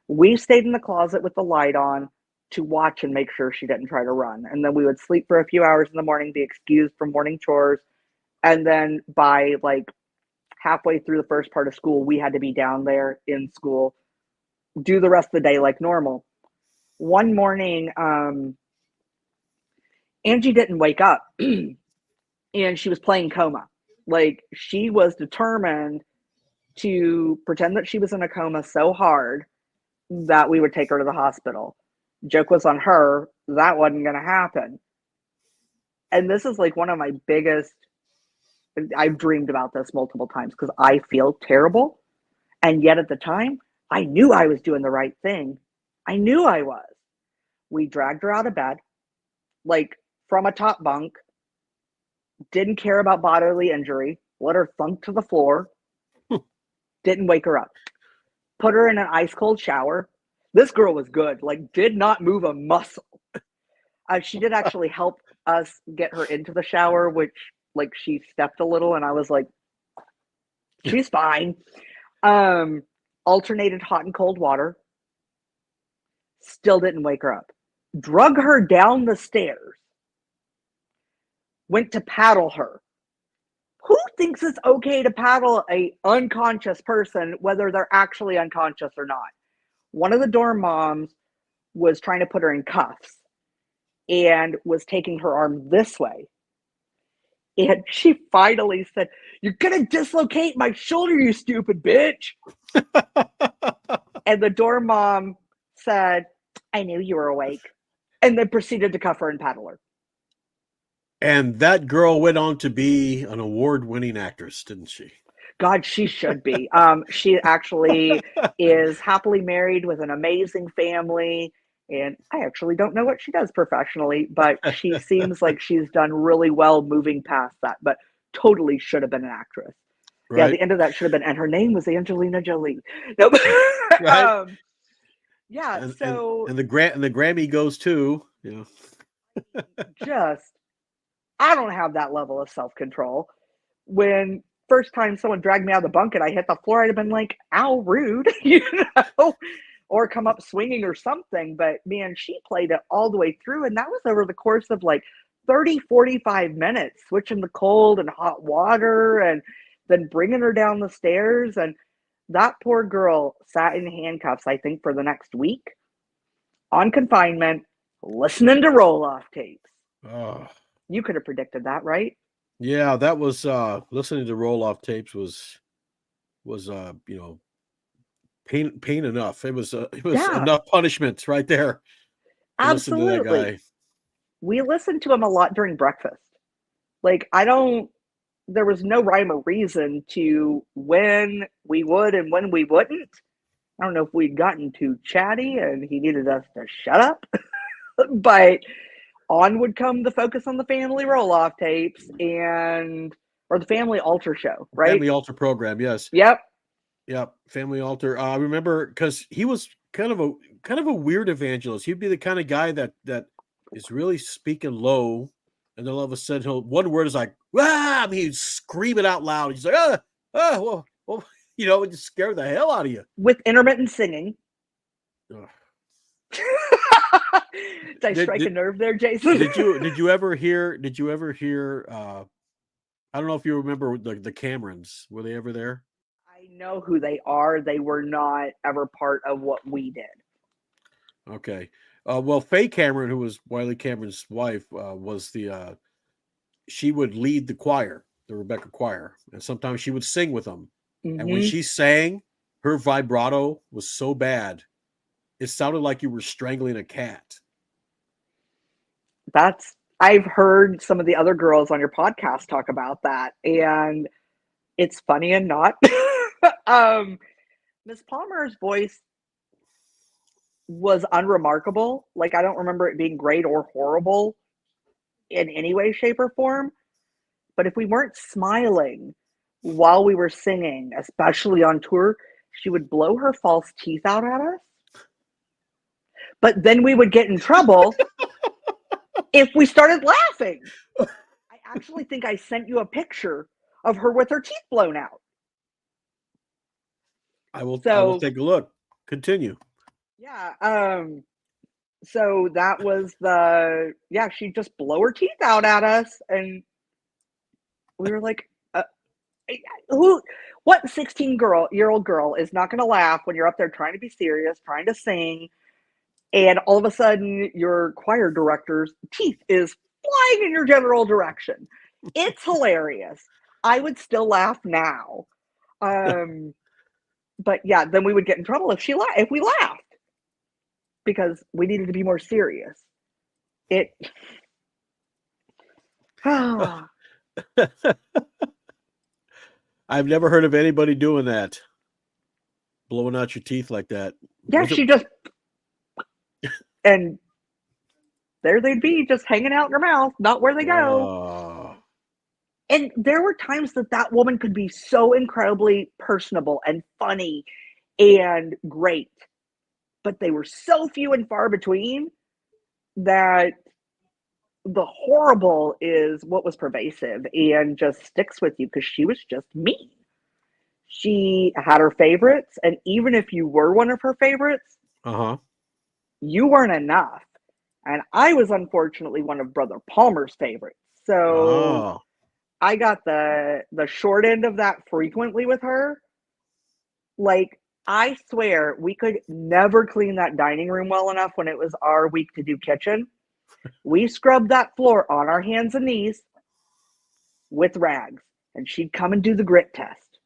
We stayed in the closet with the light on to watch and make sure she didn't try to run. And then we would sleep for a few hours in the morning, be excused from morning chores. And then by like halfway through the first part of school, we had to be down there in school, do the rest of the day like normal. One morning, Angie didn't wake up and she was playing coma. Like, she was determined to pretend that she was in a coma so hard that we would take her to the hospital. Joke was on her. That wasn't going to happen. And this is like one of my biggest, I've dreamed about this multiple times because I feel terrible. And yet at the time, I knew I was doing the right thing. I knew I was. We dragged her out of bed, like from a top bunk, didn't care about bodily injury, let her thunk to the floor, didn't wake her up, put her in an ice cold shower. This girl was good, like did not move a muscle. She did actually help us get her into the shower, which like she stepped a little and I was like, she's fine. Alternated hot and cold water. Still didn't wake her up. Drug her down the stairs. Went to paddle her. Who thinks it's okay to paddle a unconscious person, whether they're actually unconscious or not? One of the dorm moms was trying to put her in cuffs and was taking her arm this way. And she finally said, "You're going to dislocate my shoulder, you stupid bitch." And the dorm mom said, "I knew you were awake." And then proceeded to cuff her and paddle her. And that girl went on to be an award-winning actress, didn't she? God, she should be. She actually is happily married with an amazing family. And I actually don't know what she does professionally, but she seems like she's done really well moving past that, but totally should have been an actress. Right. Yeah, the end of that should have been, and her name was Angelina Jolie. Nope. Right. Yeah, and, so and the Grammy goes to, just I don't have that level of self-control. When first time someone dragged me out of the bunk and I hit the floor, I'd have been like, "Ow, rude," or come up swinging or something. But man, she played it all the way through. And that was over the course of like 30, 45 minutes, switching the cold and hot water and then bringing her down the stairs. And that poor girl sat in handcuffs, I think, for the next week on confinement, listening to roll-off tapes. Oh. You could have predicted that, right? Yeah, that was listening to roll-off tapes was pain enough. It was enough punishment right there. Absolutely. Listen to that guy. We listened to him a lot during breakfast. Like, there was no rhyme or reason to when we would and when we wouldn't. I don't know if we'd gotten too chatty and he needed us to shut up, but on would come the Focus on the Family roll-off tapes or the Family Altar show, right? Family Altar program, yes. Yep. Family Altar. I remember because he was kind of a weird evangelist. He'd be the kind of guy that is really speaking low, and then all of a sudden one word is like, "Ah!" I mean, he'd scream it out loud. He's like, well, it just scared the hell out of you. With intermittent singing. Did I strike a nerve there, Jason? Did you ever hear? I don't know if you remember the Camerons. Were they ever there? I know who they are. They were not ever part of what we did. Okay. Well, Faye Cameron, who was Wiley Cameron's wife, she would lead the choir, the Rebecca choir, and sometimes she would sing with them. And when Mm-hmm. she sang, her vibrato was so bad, it sounded like you were strangling a cat. I've heard some of the other girls on your podcast talk about that, and it's funny and not. Miss Palmer's voice was unremarkable. Like, I don't remember it being great or horrible in any way, shape, or form. But if we weren't smiling while we were singing, especially on tour, she would blow her false teeth out at us. But then we would get in trouble if we started laughing. I actually think I sent you a picture of her with her teeth blown out. I will So take a look. Continue. yeah, so that was she'd just blow her teeth out at us, and we were like, what 16-year-old girl is not going to laugh when you're up there trying to be serious, trying to sing, and all of a sudden your choir director's teeth is flying in your general direction? It's hilarious. I would still laugh now. But yeah, then we would get in trouble if we laughed, because we needed to be more serious. I've never heard of anybody doing that, blowing out your teeth like that. Yeah, she just, and there they'd be, just hanging out in her mouth, not where they go. And there were times that woman could be so incredibly personable and funny and great, but they were so few and far between that the horrible is what was pervasive and just sticks with you, because she was just mean. She had her favorites, and even if you were one of her favorites, you weren't enough. And I was unfortunately one of Brother Palmer's favorites. So I got the short end of that frequently with her. Like, I swear we could never clean that dining room well enough when it was our week to do kitchen. We scrubbed that floor on our hands and knees with rags, and she'd come and do the grit test.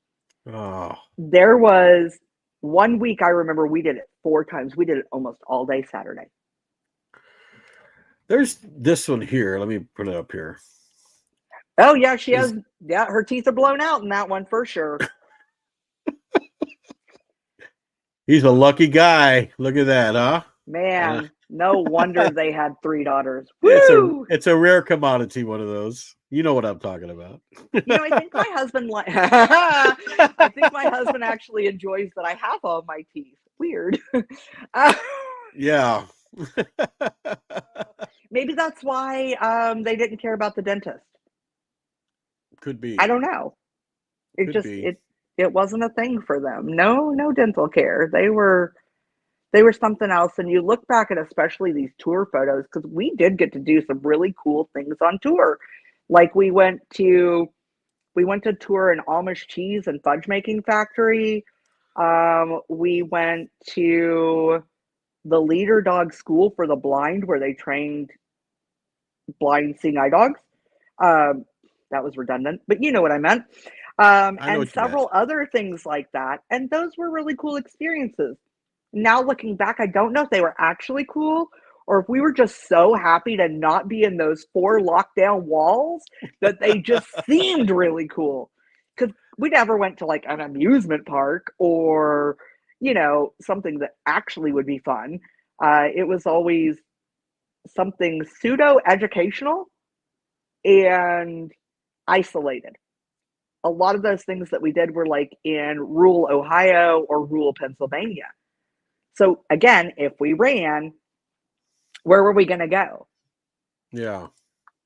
There was one week I remember we did it 4 times. We did it almost all day Saturday. There's this one here. Let me put it up here. Oh yeah, she has. Yeah, her teeth are blown out in that one for sure. He's a lucky guy. Look at that, huh? Man, no wonder they had 3 daughters. Woo! It's a rare commodity, one of those. You know what I'm talking about. I think my husband I think my husband actually enjoys that I have all my teeth. Weird. Yeah. Maybe that's why they didn't care about the dentist. Could be. I don't know. It wasn't a thing for them. No dental care. They were something else. And you look back at especially these tour photos, because we did get to do some really cool things on tour. Like we went to tour an Amish cheese and fudge making factory. We went to the Leader Dog School for the Blind, where they trained blind seeing eye dogs. That was redundant, but you know what I meant. And several other things like that. And those were really cool experiences. Now looking back, I don't know if they were actually cool, or if we were just so happy to not be in those 4 lockdown walls that they just seemed really cool. Because we never went to like an amusement park or, something that actually would be fun. It was always something pseudo-educational and isolated. A lot of those things that we did were like in rural Ohio or rural Pennsylvania. So again, if we ran, where were we going to go? Yeah.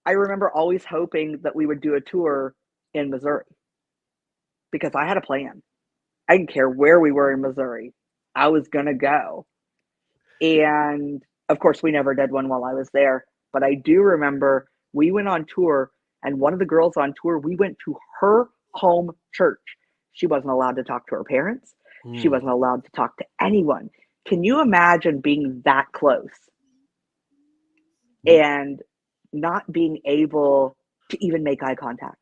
I remember always hoping that we would do a tour in Missouri, because I had a plan. I didn't care where we were in Missouri. I was going to go. And of course, we never did one while I was there. But I do remember we went on tour, and one of the girls on tour, we went to her home church. She wasn't allowed to talk to her parents. She Hmm. wasn't allowed to talk to anyone. Can you imagine being that close and not being able to even make eye contact?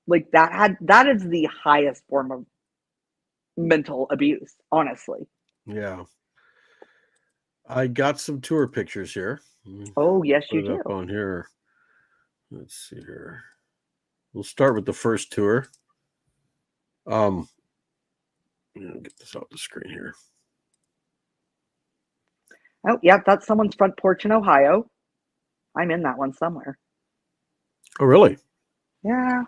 Like that is the highest form of mental abuse, honestly. Yeah. I got some tour pictures here. Let me Oh, yes, put you it up do. on here. Let's see here. We'll start with the first tour. Um, get this off the screen here. Oh, yeah, that's someone's front porch in Ohio. I'm in that one somewhere. Oh, really? Yeah,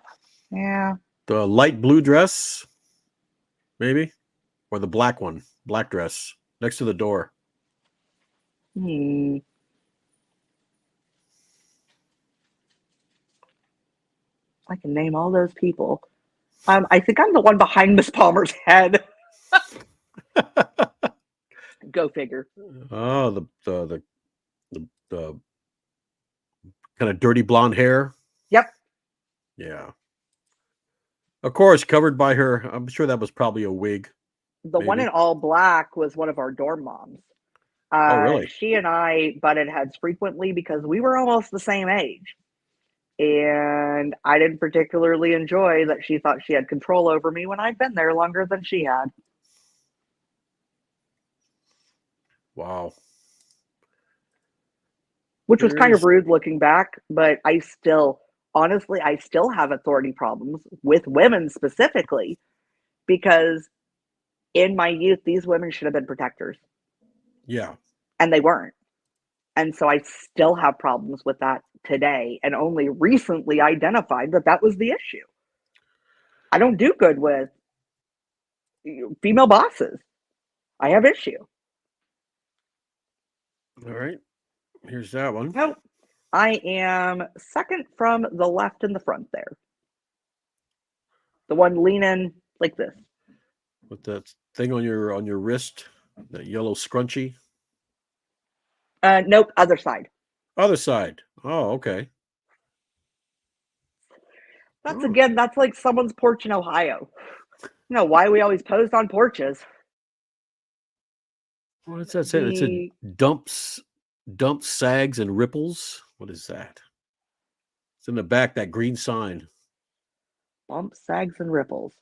yeah. The light blue dress, maybe, or the black one, black dress next to the door. Hmm. I can name all those people. I think I'm the one behind Miss Palmer's head. Go figure. Oh, the kind of dirty blonde hair. Yep. Yeah. Of course, covered by her. I'm sure that was probably a wig, The one maybe. in all black was one of our dorm moms. Oh, really? She and I butted heads frequently because we were almost the same age. And I didn't particularly enjoy that she thought she had control over me when I'd been there longer than she had. Wow. Which was kind of Here's rude looking back, but honestly, I still have authority problems with women specifically because in my youth, these women should have been protectors yeah. and they weren't. And so I still have problems with that today and only recently identified that that was the issue. I don't do good with female bosses. I have issue. All right. Here's that one Nope. I am second from the left in the front there. The one leaning like this. with that thing on your wrist, that yellow scrunchie. Nope, other side. Other side. Oh, okay. Oh, That's like someone's porch in Ohio. You know why we always posed on porches? what's that say? It said The dumps, sags, and ripples. What is that? It's in the back, that green sign. bumps, sags, and ripples.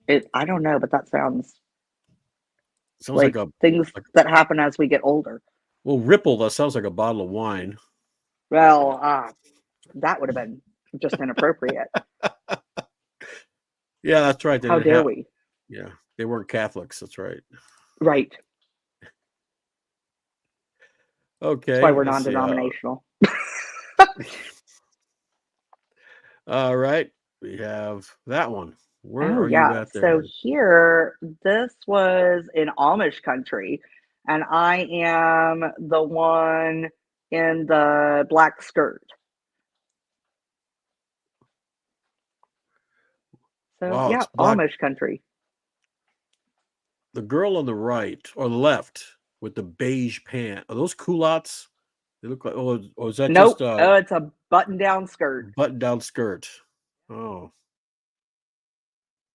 I don't know, but that sounds Sounds like like a things like that happen as we get older. well, ripple. That sounds like a bottle of wine. Well, that would have been just inappropriate. Yeah, that's right. They How didn't dare have. we? Yeah, they weren't Catholics. That's right. Right. That's why Okay, we're let's see. non-denominational. All right, we have that one. Where Oh are you yeah. at So there? here, this was in Amish country, and I am the one in the black skirt. So Wow, yeah, it's black. Amish country. The girl on the right or the left with the beige pant. Are those culottes? They look like. Oh, or is that just Nope. a Oh, it's a button-down skirt. button-down skirt? Oh,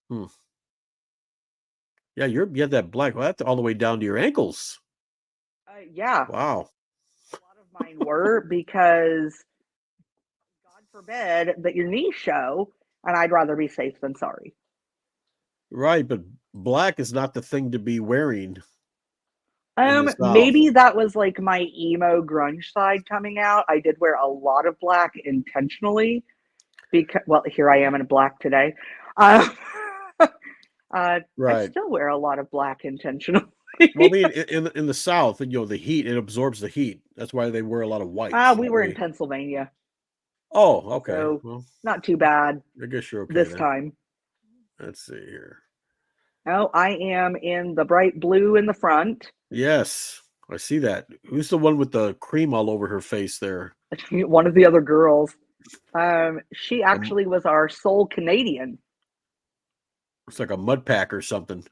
hmm. Yeah, you have that black. Well, that's all the way down to your ankles. Yeah, Wow. a lot of mine were because God forbid that your knees show, and I'd rather be safe than sorry. Right, but black is not the thing to be wearing in the South. Maybe that was like my emo grunge side coming out. I did wear a lot of black intentionally because, well, here I am in black today. Uh, I Right. still wear a lot of black intentionally. Well, I mean, in the South, the heat, it absorbs the heat. That's why they wear a lot of white. We That were in way. Pennsylvania, Oh, okay. so Well, not too bad I guess you're okay this then. time. Let's see here. Oh, I am in the bright blue in the front. Yes, I see that. Who's the one with the cream all over her face there? One of the other girls. She Um, actually was our sole Canadian. It's like a mud pack or something.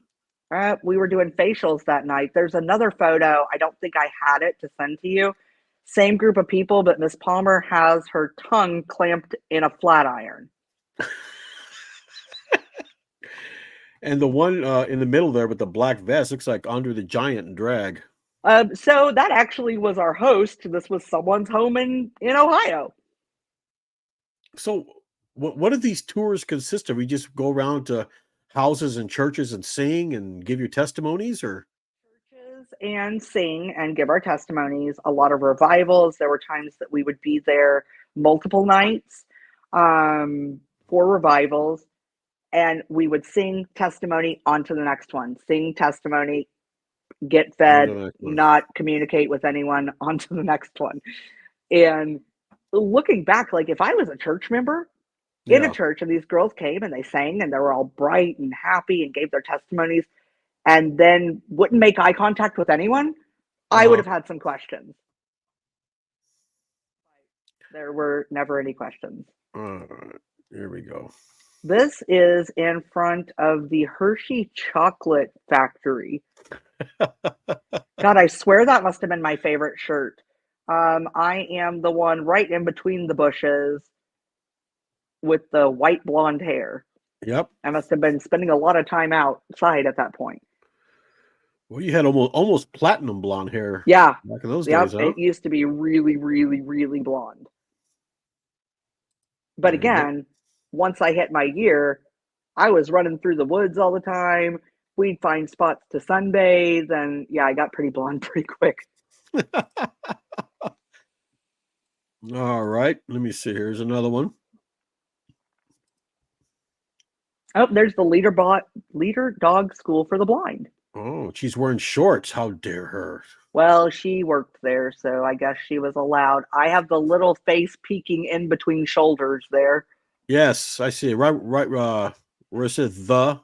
We were doing facials that night. There's another photo. I don't think I had it to send to you. Same group of people, but Miss Palmer has her tongue clamped in a flat iron. And the one in the middle there with the black vest looks like Andre the Giant in drag. So that actually was our host. This was someone's home in Ohio. So, what do these tours consist of? You just go around to houses and churches and sing and give your testimonies, or Churches and sing and give our testimonies. A lot of revivals. There were times that we would be there multiple nights for revivals, and we would sing testimony on to the next one. Sing testimony, get on to fed, the next one? not communicate with anyone, on to the next one. And looking back, like if I was a church member in a Yeah. church and these girls came and they sang and they were all bright and happy and gave their testimonies and then wouldn't make eye contact with anyone, I would Uh-huh. have had some questions. There were never any questions. All right. Here we go. This is in front of the Hershey Chocolate Factory. God, I swear that must have been my favorite shirt. I am the one right in between the bushes with the white blonde hair. Yep. I must have been spending a lot of time outside at that point. Well, you had almost platinum blonde hair Yeah. back in those Yep. days, huh? It used to be really, really, really blonde. But Very good. again, once I hit my year, I was running through the woods all the time. We'd find spots to sunbathe, and yeah, I got pretty blonde pretty quick. All right. Let me see. Here's another one. Oh, there's the leader dog school for the blind. Oh, she's wearing shorts. How dare her? Well, she worked there, so I guess she was allowed. I have the little face peeking in between shoulders there. Yes, I see it. Right, where it says the,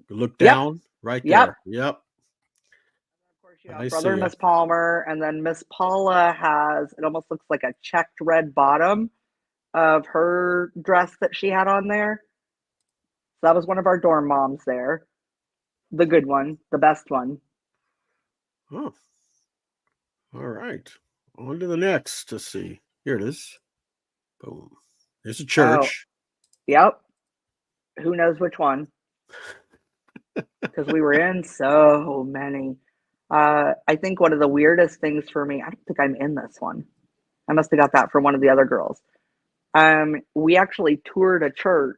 look Yep, down, right yep. there. Yep. Of course, you have I Brother see and ya. Miss Palmer, and then Miss Paula has, it almost looks like a checked red bottom of her dress that she had on there. So that was one of our dorm moms there. The good one, the best one. Oh, all right. On to the next. Let's see. Here it is. Boom. There's a Oh, church. yep. Who knows which one? Because we were in so many. I think one of the weirdest things for me, I don't think I'm in this one. I must have got that from one of the other girls. We actually toured a church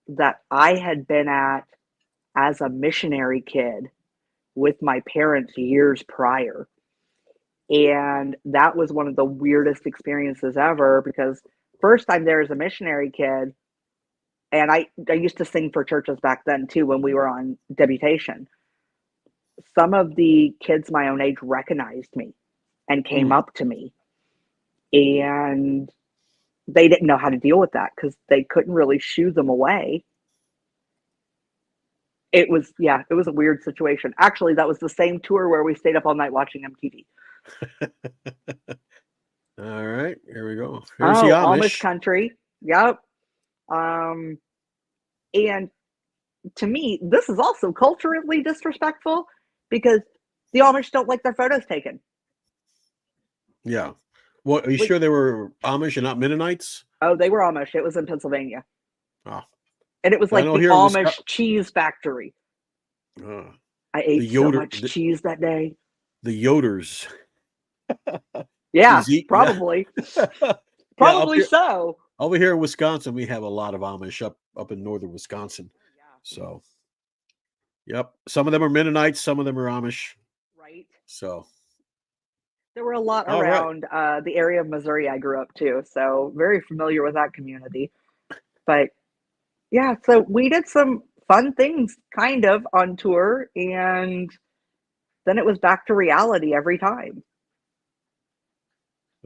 that I had been at as a missionary kid with my parents years prior. And that was one of the weirdest experiences ever because first I'm there as a missionary kid. And I used to sing for churches back then too when we were on deputation. Some of the kids my own age recognized me and came Mm. up to me. And they didn't know how to deal with that because they couldn't really shoo them away. It was a weird situation. Actually, that was the same tour where we stayed up all night watching MTV. All right. Here we go. Here's the Oh, Amish Amish. country. Yep. Um, and to me, this is also culturally disrespectful because the Amish don't like their photos taken. Yeah. Well, are you Which, sure they were Amish and not Mennonites? oh, they were Amish. It was in Pennsylvania. Oh, And it was I like know the here in Amish Wisconsin, cheese factory. uh, I the ate so Yoder, much cheese that day. the Yoders. Yeah, Zeke, yeah. probably. Yeah, up Probably here so. over here in Wisconsin, we have a lot of Amish up in northern Wisconsin. Yeah. So, yep. Some of them are Mennonites, some of them are Amish. Right. So, There were a lot all right. around the area of Missouri I grew up to, so very familiar with that community. But yeah, so we did some fun things kind of on tour, and then it was back to reality every time.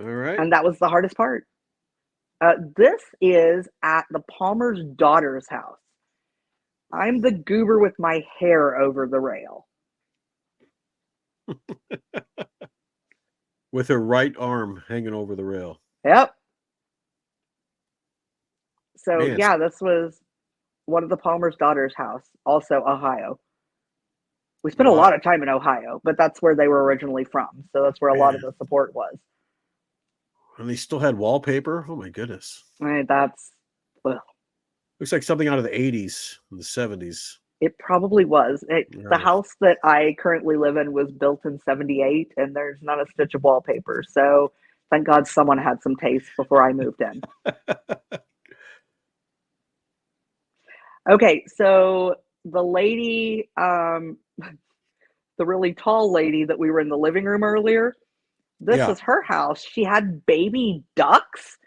All right. And that was the hardest part. This is at the Palmer's daughter's house. I'm the goober with my hair over the rail. With her right arm hanging over the rail. Yep. So Man, yeah, this was one of the Palmer's daughter's house, also Ohio. We spent a lot wow. of time in Ohio, but that's where they were originally from. So that's where a lot of Man. the support was. And they still had wallpaper. Oh my goodness. Right, that's well. Looks like something out of the 80s, the 70s. It probably was. The Yeah. house that I currently live in was built in 78, and there's not a stitch of wallpaper. So thank God someone had some taste before I moved in. Okay, so the lady, the really tall lady that we were in the living room earlier, this Yeah. was her house. She had baby ducks,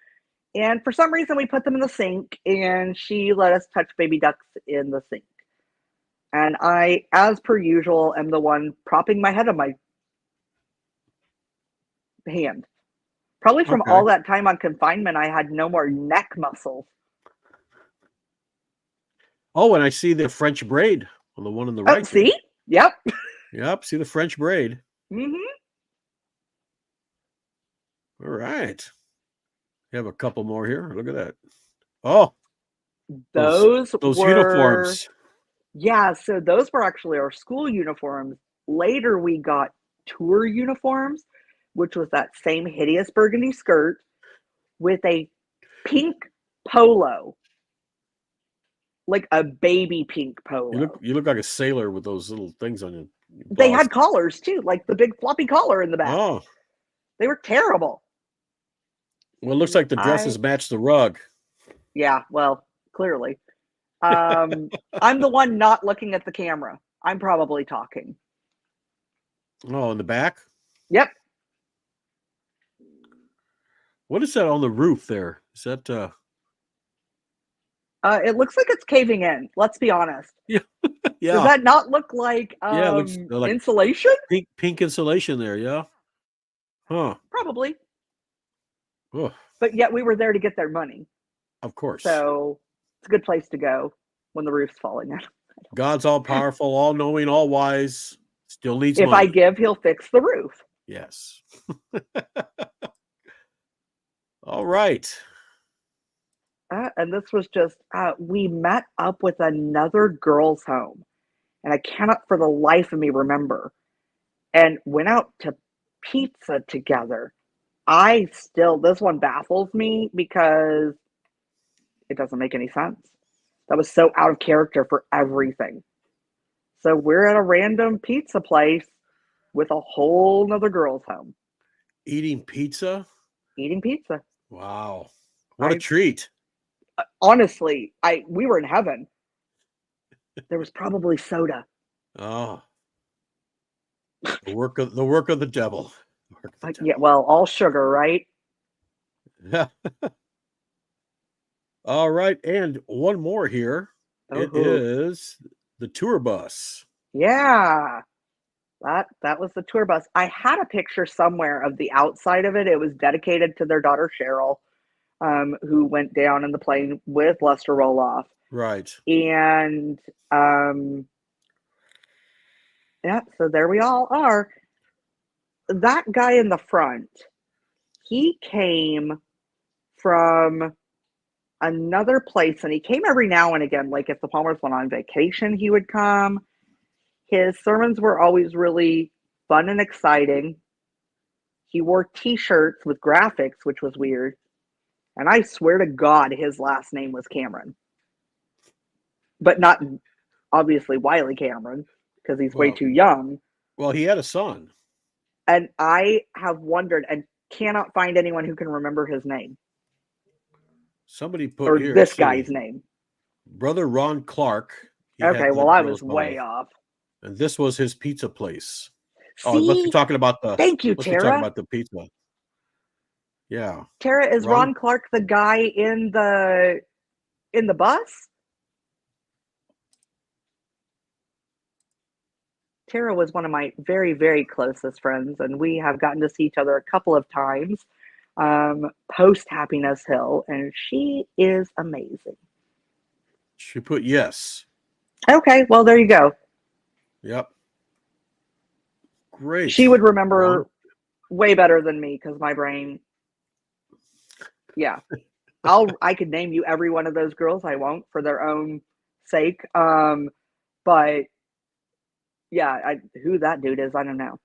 and for some reason we put them in the sink, and she let us touch baby ducks in the sink. And I, as per usual, am the one propping my head on my hand. Probably from Okay. all that time on confinement, I had no more neck muscles. Oh, and I see the French braid on the one on the Oh, right there. see? Yep. Yep. See the French braid. Hmm. All right. You have a couple more here. Look at that. Oh, those Those were, uniforms. yeah, so those were actually our school uniforms. Later, we got tour uniforms, which was that same hideous burgundy skirt with a pink polo, like a baby pink polo. You look like a sailor with those little things on your They blouse. had collars too, like the big floppy collar in the back. Oh, They were terrible. well, it looks like the dresses match the rug. Yeah, well, clearly. I'm the one not looking at the camera. I'm probably talking. Oh, in the back? Yep. What is that on the roof there? Is that It looks like it's caving in. Let's be honest. yeah. Does Yeah. that not look like Yeah, it looks like insulation? pink insulation there, yeah. Huh. Probably. Oh, But yet we were there to get their money. of course. So it's a good place to go when the roof's falling in. God's all powerful, all knowing, all wise, still needs If I money. give, he'll fix the roof. Yes. All right. And this was just, we met up with another girl's home. And I cannot for the life of me remember. And went out to pizza together. This one baffles me because it doesn't make any sense. That was so out of character for everything. So we're at a random pizza place with a whole nother girl's home. Eating pizza? Eating pizza. Wow. What a treat. Honestly, we were in heaven. There was probably soda. Oh. The work of the devil. Yeah, well, all sugar, right? Yeah. All right, and one more here. It is the tour bus. Yeah. That was the tour bus. I had a picture somewhere of the outside of it. It was dedicated to their daughter Cheryl, who went down in the plane with Lester Roloff. Right. And yeah, so there we all are. That guy in the front, he came from another place, and he came every now and again. Like if the Palmers went on vacation, he would come. His sermons were always really fun and exciting. He wore t-shirts with graphics, which was weird. And I swear to God, his last name was Cameron. But not obviously Wiley Cameron, because he's way too young. Well, he had a son. And I have wondered and cannot find anyone who can remember his name. Somebody put or here. This guy's name. Brother Ron Clark. Okay, well, I was way off. And this was his pizza place. See? Oh, must be talking about the. Thank you, must Tara. be talking about the pizza. Yeah. Tara, is Ron Clark the guy in the bus? Tara was one of my very, very closest friends, and we have gotten to see each other a couple of times post Happiness Hill, and she is amazing. She put yes. Okay, well, there you go. Yep. Great. She would remember way better than me because my brain. Yeah, I could name you every one of those girls. I won't for their own sake. But yeah, who that dude is, I don't know.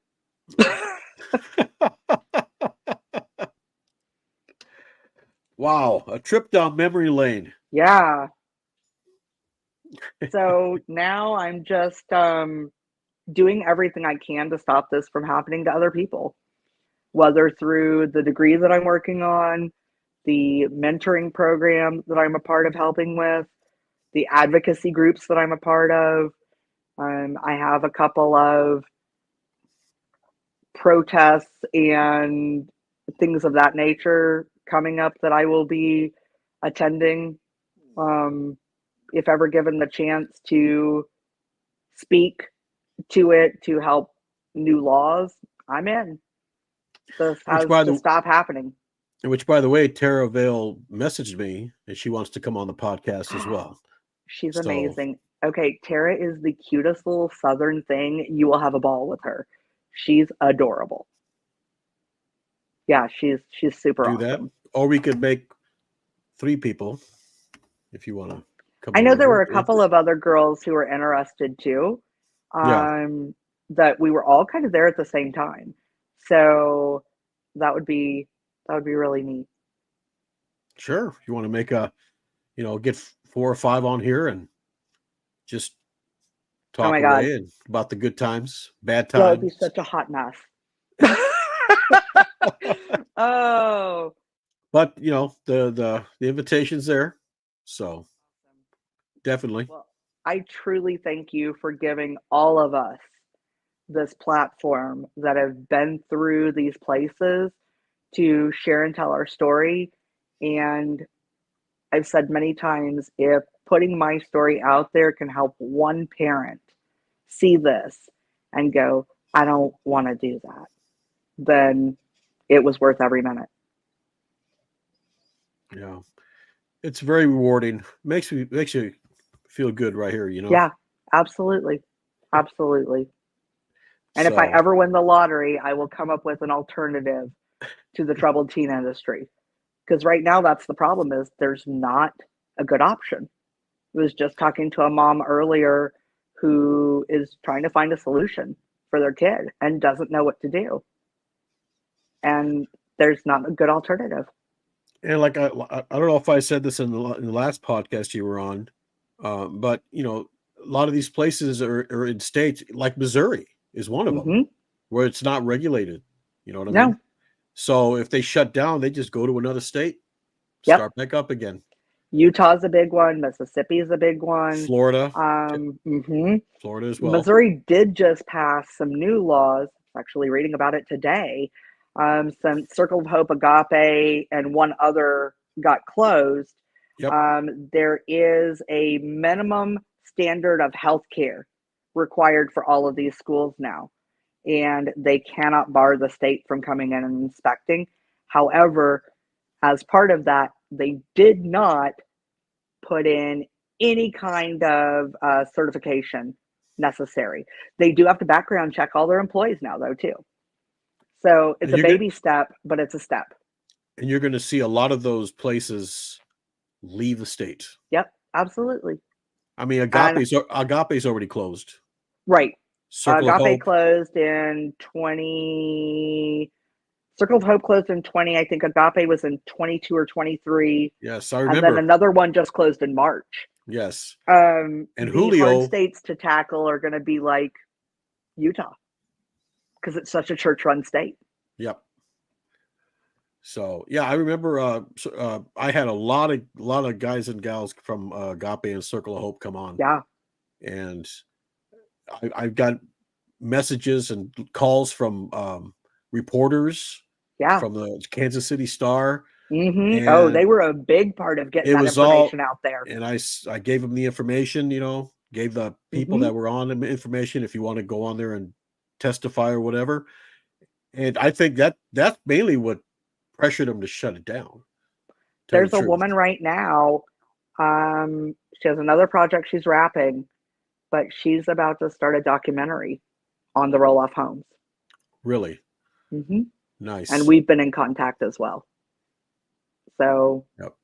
Wow, a trip down memory lane. Yeah. So now I'm just doing everything I can to stop this from happening to other people, whether through the degree that I'm working on, the mentoring program that I'm a part of helping with, the advocacy groups that I'm a part of. I have a couple of protests and things of that nature coming up that I will be attending, if ever given the chance to speak to it to help new laws. I'm in. This Which has by to the stop happening. way, Tara Vale messaged me and she wants to come on the podcast as well. She's So amazing. Okay, Tara is the cutest little southern thing. You will have a ball with her. She's adorable. Yeah, she's super do that, awesome. or we could make 3 people if you want to come I on know there over. were a couple of other girls who were interested too. Yeah, That we were all kind of there at the same time. So that would be really neat. sure. If you want to make a, get 4 or 5 on here and just Oh talk my God. away and about the good times, bad That would be times. such a hot mess. Oh. But the invitation's there, so definitely. Well, I truly thank you for giving all of us this platform that have been through these places to share and tell our story. And I've said many times, if putting my story out there can help one parent see this and go, I don't want to do that, then it was worth every minute. Yeah, it's very rewarding. Makes you feel good right here. Yeah, absolutely. Absolutely. And if I So ever win the lottery, I will come up with an alternative to the troubled teen industry. Because right now, that's the problem, is there's not a good option. I was just talking to a mom earlier who is trying to find a solution for their kid and doesn't know what to do. And there's not a good alternative. and like I don't know if I said this in the last podcast you were on, but a lot of these places are in states like Missouri is one of them Hmm. where it's not regulated. You know what I mean? No. So if they shut down, they just go to another state, Yep. start back up again. Utah's a big one. Mississippi is a big one. Florida, Mhm. Florida as well. Missouri did just pass some new laws. I was actually reading about it today. Some Circle of Hope, Agape, and one other got closed. Yep. There is a minimum standard of health care required for all of these schools now, and they cannot bar the state from coming in and inspecting. However, as part of that, they did not put in any kind of certification necessary. They do have to background check all their employees now, though, too. So it's And a baby step, but it's a step. you're going to see a lot of those places leave the state. Yep, absolutely. I mean, And Agape's already closed. right, Circle of Agape Hope. closed in 20. Circle of Hope closed in 20. I think Agape was in 22 or 23. Yes, I And then remember. another one just closed in March. Yes. And The hard Julio. states to tackle are going to be like Utah, because it's such a church-run state. Yep. So yeah, I remember. I had a lot of guys and gals from Agape and Circle of Hope come on. Yeah. And I've got messages and calls from reporters. Yeah. From the Kansas City Star. Mm-hmm. Oh, they were a big part of getting it that was all information out there. And I gave them the information. Gave the people that were on the information if you want to go on there and testify or whatever. And I think that's mainly what pressured them to shut it down. There's a woman right now. She has another project she's wrapping, but she's about to start a documentary on the roll-off homes. Really? Mm-hmm. Nice. And we've been in contact as well. So, yep.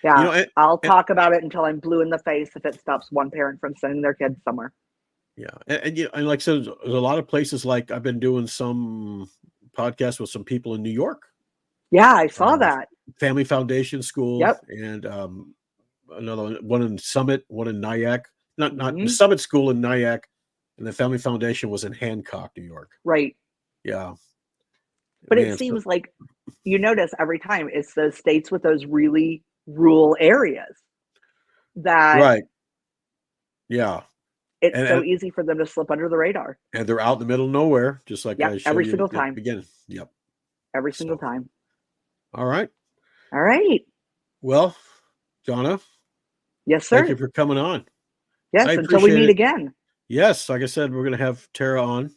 Yeah, I'll talk about it until I'm blue in the face if it stops one parent from sending their kids somewhere. Yeah. And like I said, there's a lot of places, like I've been doing some podcasts with some people in New York. Yeah, I saw that. Family Foundation School. Yep. And another one in Summit, one in Nyack, not the Mhm. Summit School in Nyack, and the Family Foundation was in Hancock, New York. Right. Yeah, But it man. So, seems like you notice every time it's those states with those really rural areas that right. Yeah, it's and so easy for them to slip under the radar. and they're out in the middle of nowhere, just like Yep, I showed every you single at the time. beginning. Yep. Every single So, time. all right. All right. Well, Johnna, Yes, thank you sir. for coming on. I Yes, until we appreciate meet it. again. Yes, like I said, we're gonna have Tara on.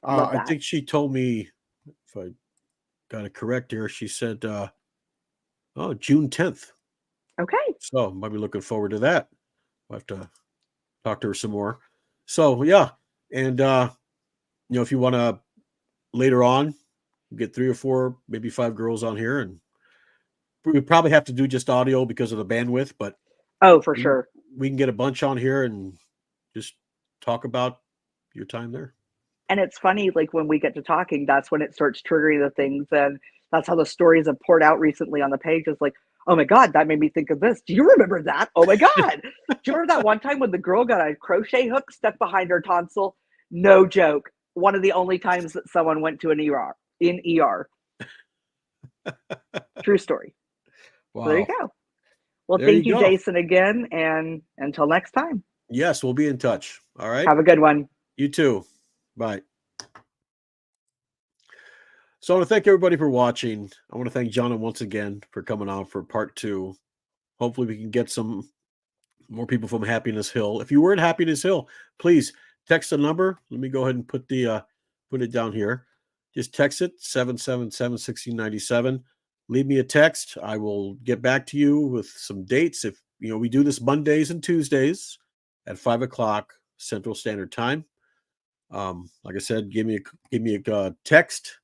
Love I that. think she told me, if I got it correct here, she said, oh, June 10th. Okay. So might be looking forward to that. I'll have to talk to her some more. So yeah, and if you want to later on get 3 or 4, maybe 5 girls on here, and we probably have to do just audio because of the bandwidth, but Oh, for we sure. we can get a bunch on here and just talk about your time there. And it's funny, like when we get to talking, that's when it starts triggering the things. And that's how the stories have poured out recently on the page. It's like, oh my God, that made me think of this. Do you remember that? Oh my God. Do you remember that one time when the girl got a crochet hook stuck behind her tonsil? No joke. One of the only times that someone went to an ER in ER. True story. So there you Wow. go. Well, There you thank you, go. Jason, again. And until next time, Yes, we'll be in touch. All right. have a good one. You too. Bye. So I want to thank everybody for watching. I want to thank Johnna once again for coming on for part 2. Hopefully we can get some more people from Happiness Hill. If you were at Happiness Hill, please text the number. Let me go ahead and put it down here. Just text it 777-1697. Leave me a text. I will get back to you with some dates. If we do this Mondays and Tuesdays at 5 o'clock Central Standard Time. Like I said, give me a text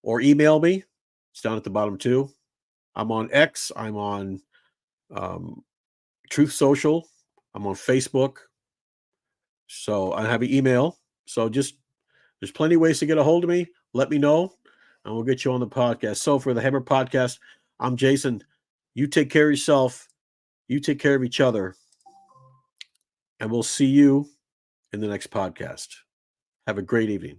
or email me. It's down at the bottom too. I'm on X. I'm on Truth Social. I'm on Facebook. So I have an email. So there's plenty of ways to get a hold of me. Let me know, and we'll get you on the podcast. So for the Hammer Podcast, I'm Jason. You take care of yourself. You take care of each other. And we'll see you in the next podcast. Have a great evening.